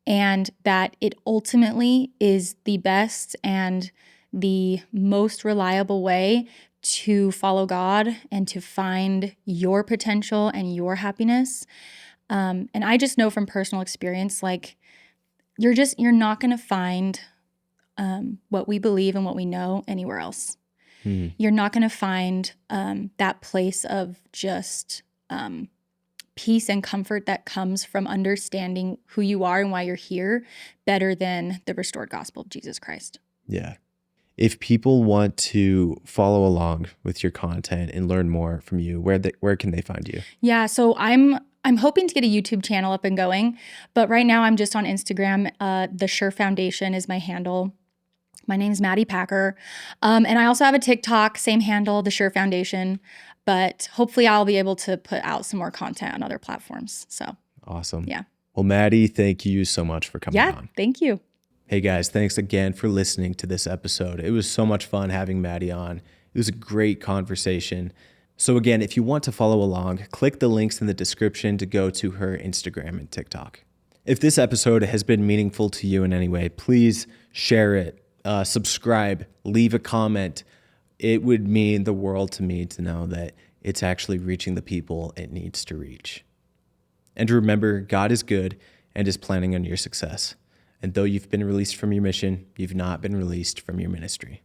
and that it ultimately is the best and the most reliable way to follow God and to find your potential and your happiness. And I just know from personal experience, like you're not going to find what we believe and what we know anywhere else. You're not going to find that place of just peace and comfort that comes from understanding who you are and why you're here better than the restored gospel of Jesus Christ. Yeah. If people want to follow along with your content and learn more from you, where can they find you? Yeah, so I'm I'm hoping to get a YouTube channel up and going, but right now I'm just on Instagram. The Sure Foundation is my handle. My name's Maddy Packer. And I also have a TikTok, same handle, The Sure Foundation. But hopefully I'll be able to put out some more content on other platforms. So awesome. Yeah. Well, Maddy, thank you so much for coming on. Thank you. Hey guys, thanks again for listening to this episode. It was so much fun having Maddy on. It was a great conversation. So again, if you want to follow along, click the links in the description to go to her Instagram and TikTok. If this episode has been meaningful to you in any way, please share it. Subscribe, leave a comment. It would mean the world to me to know that it's actually reaching the people it needs to reach. And remember, God is good and is planning on your success. And though you've been released from your mission, you've not been released from your ministry.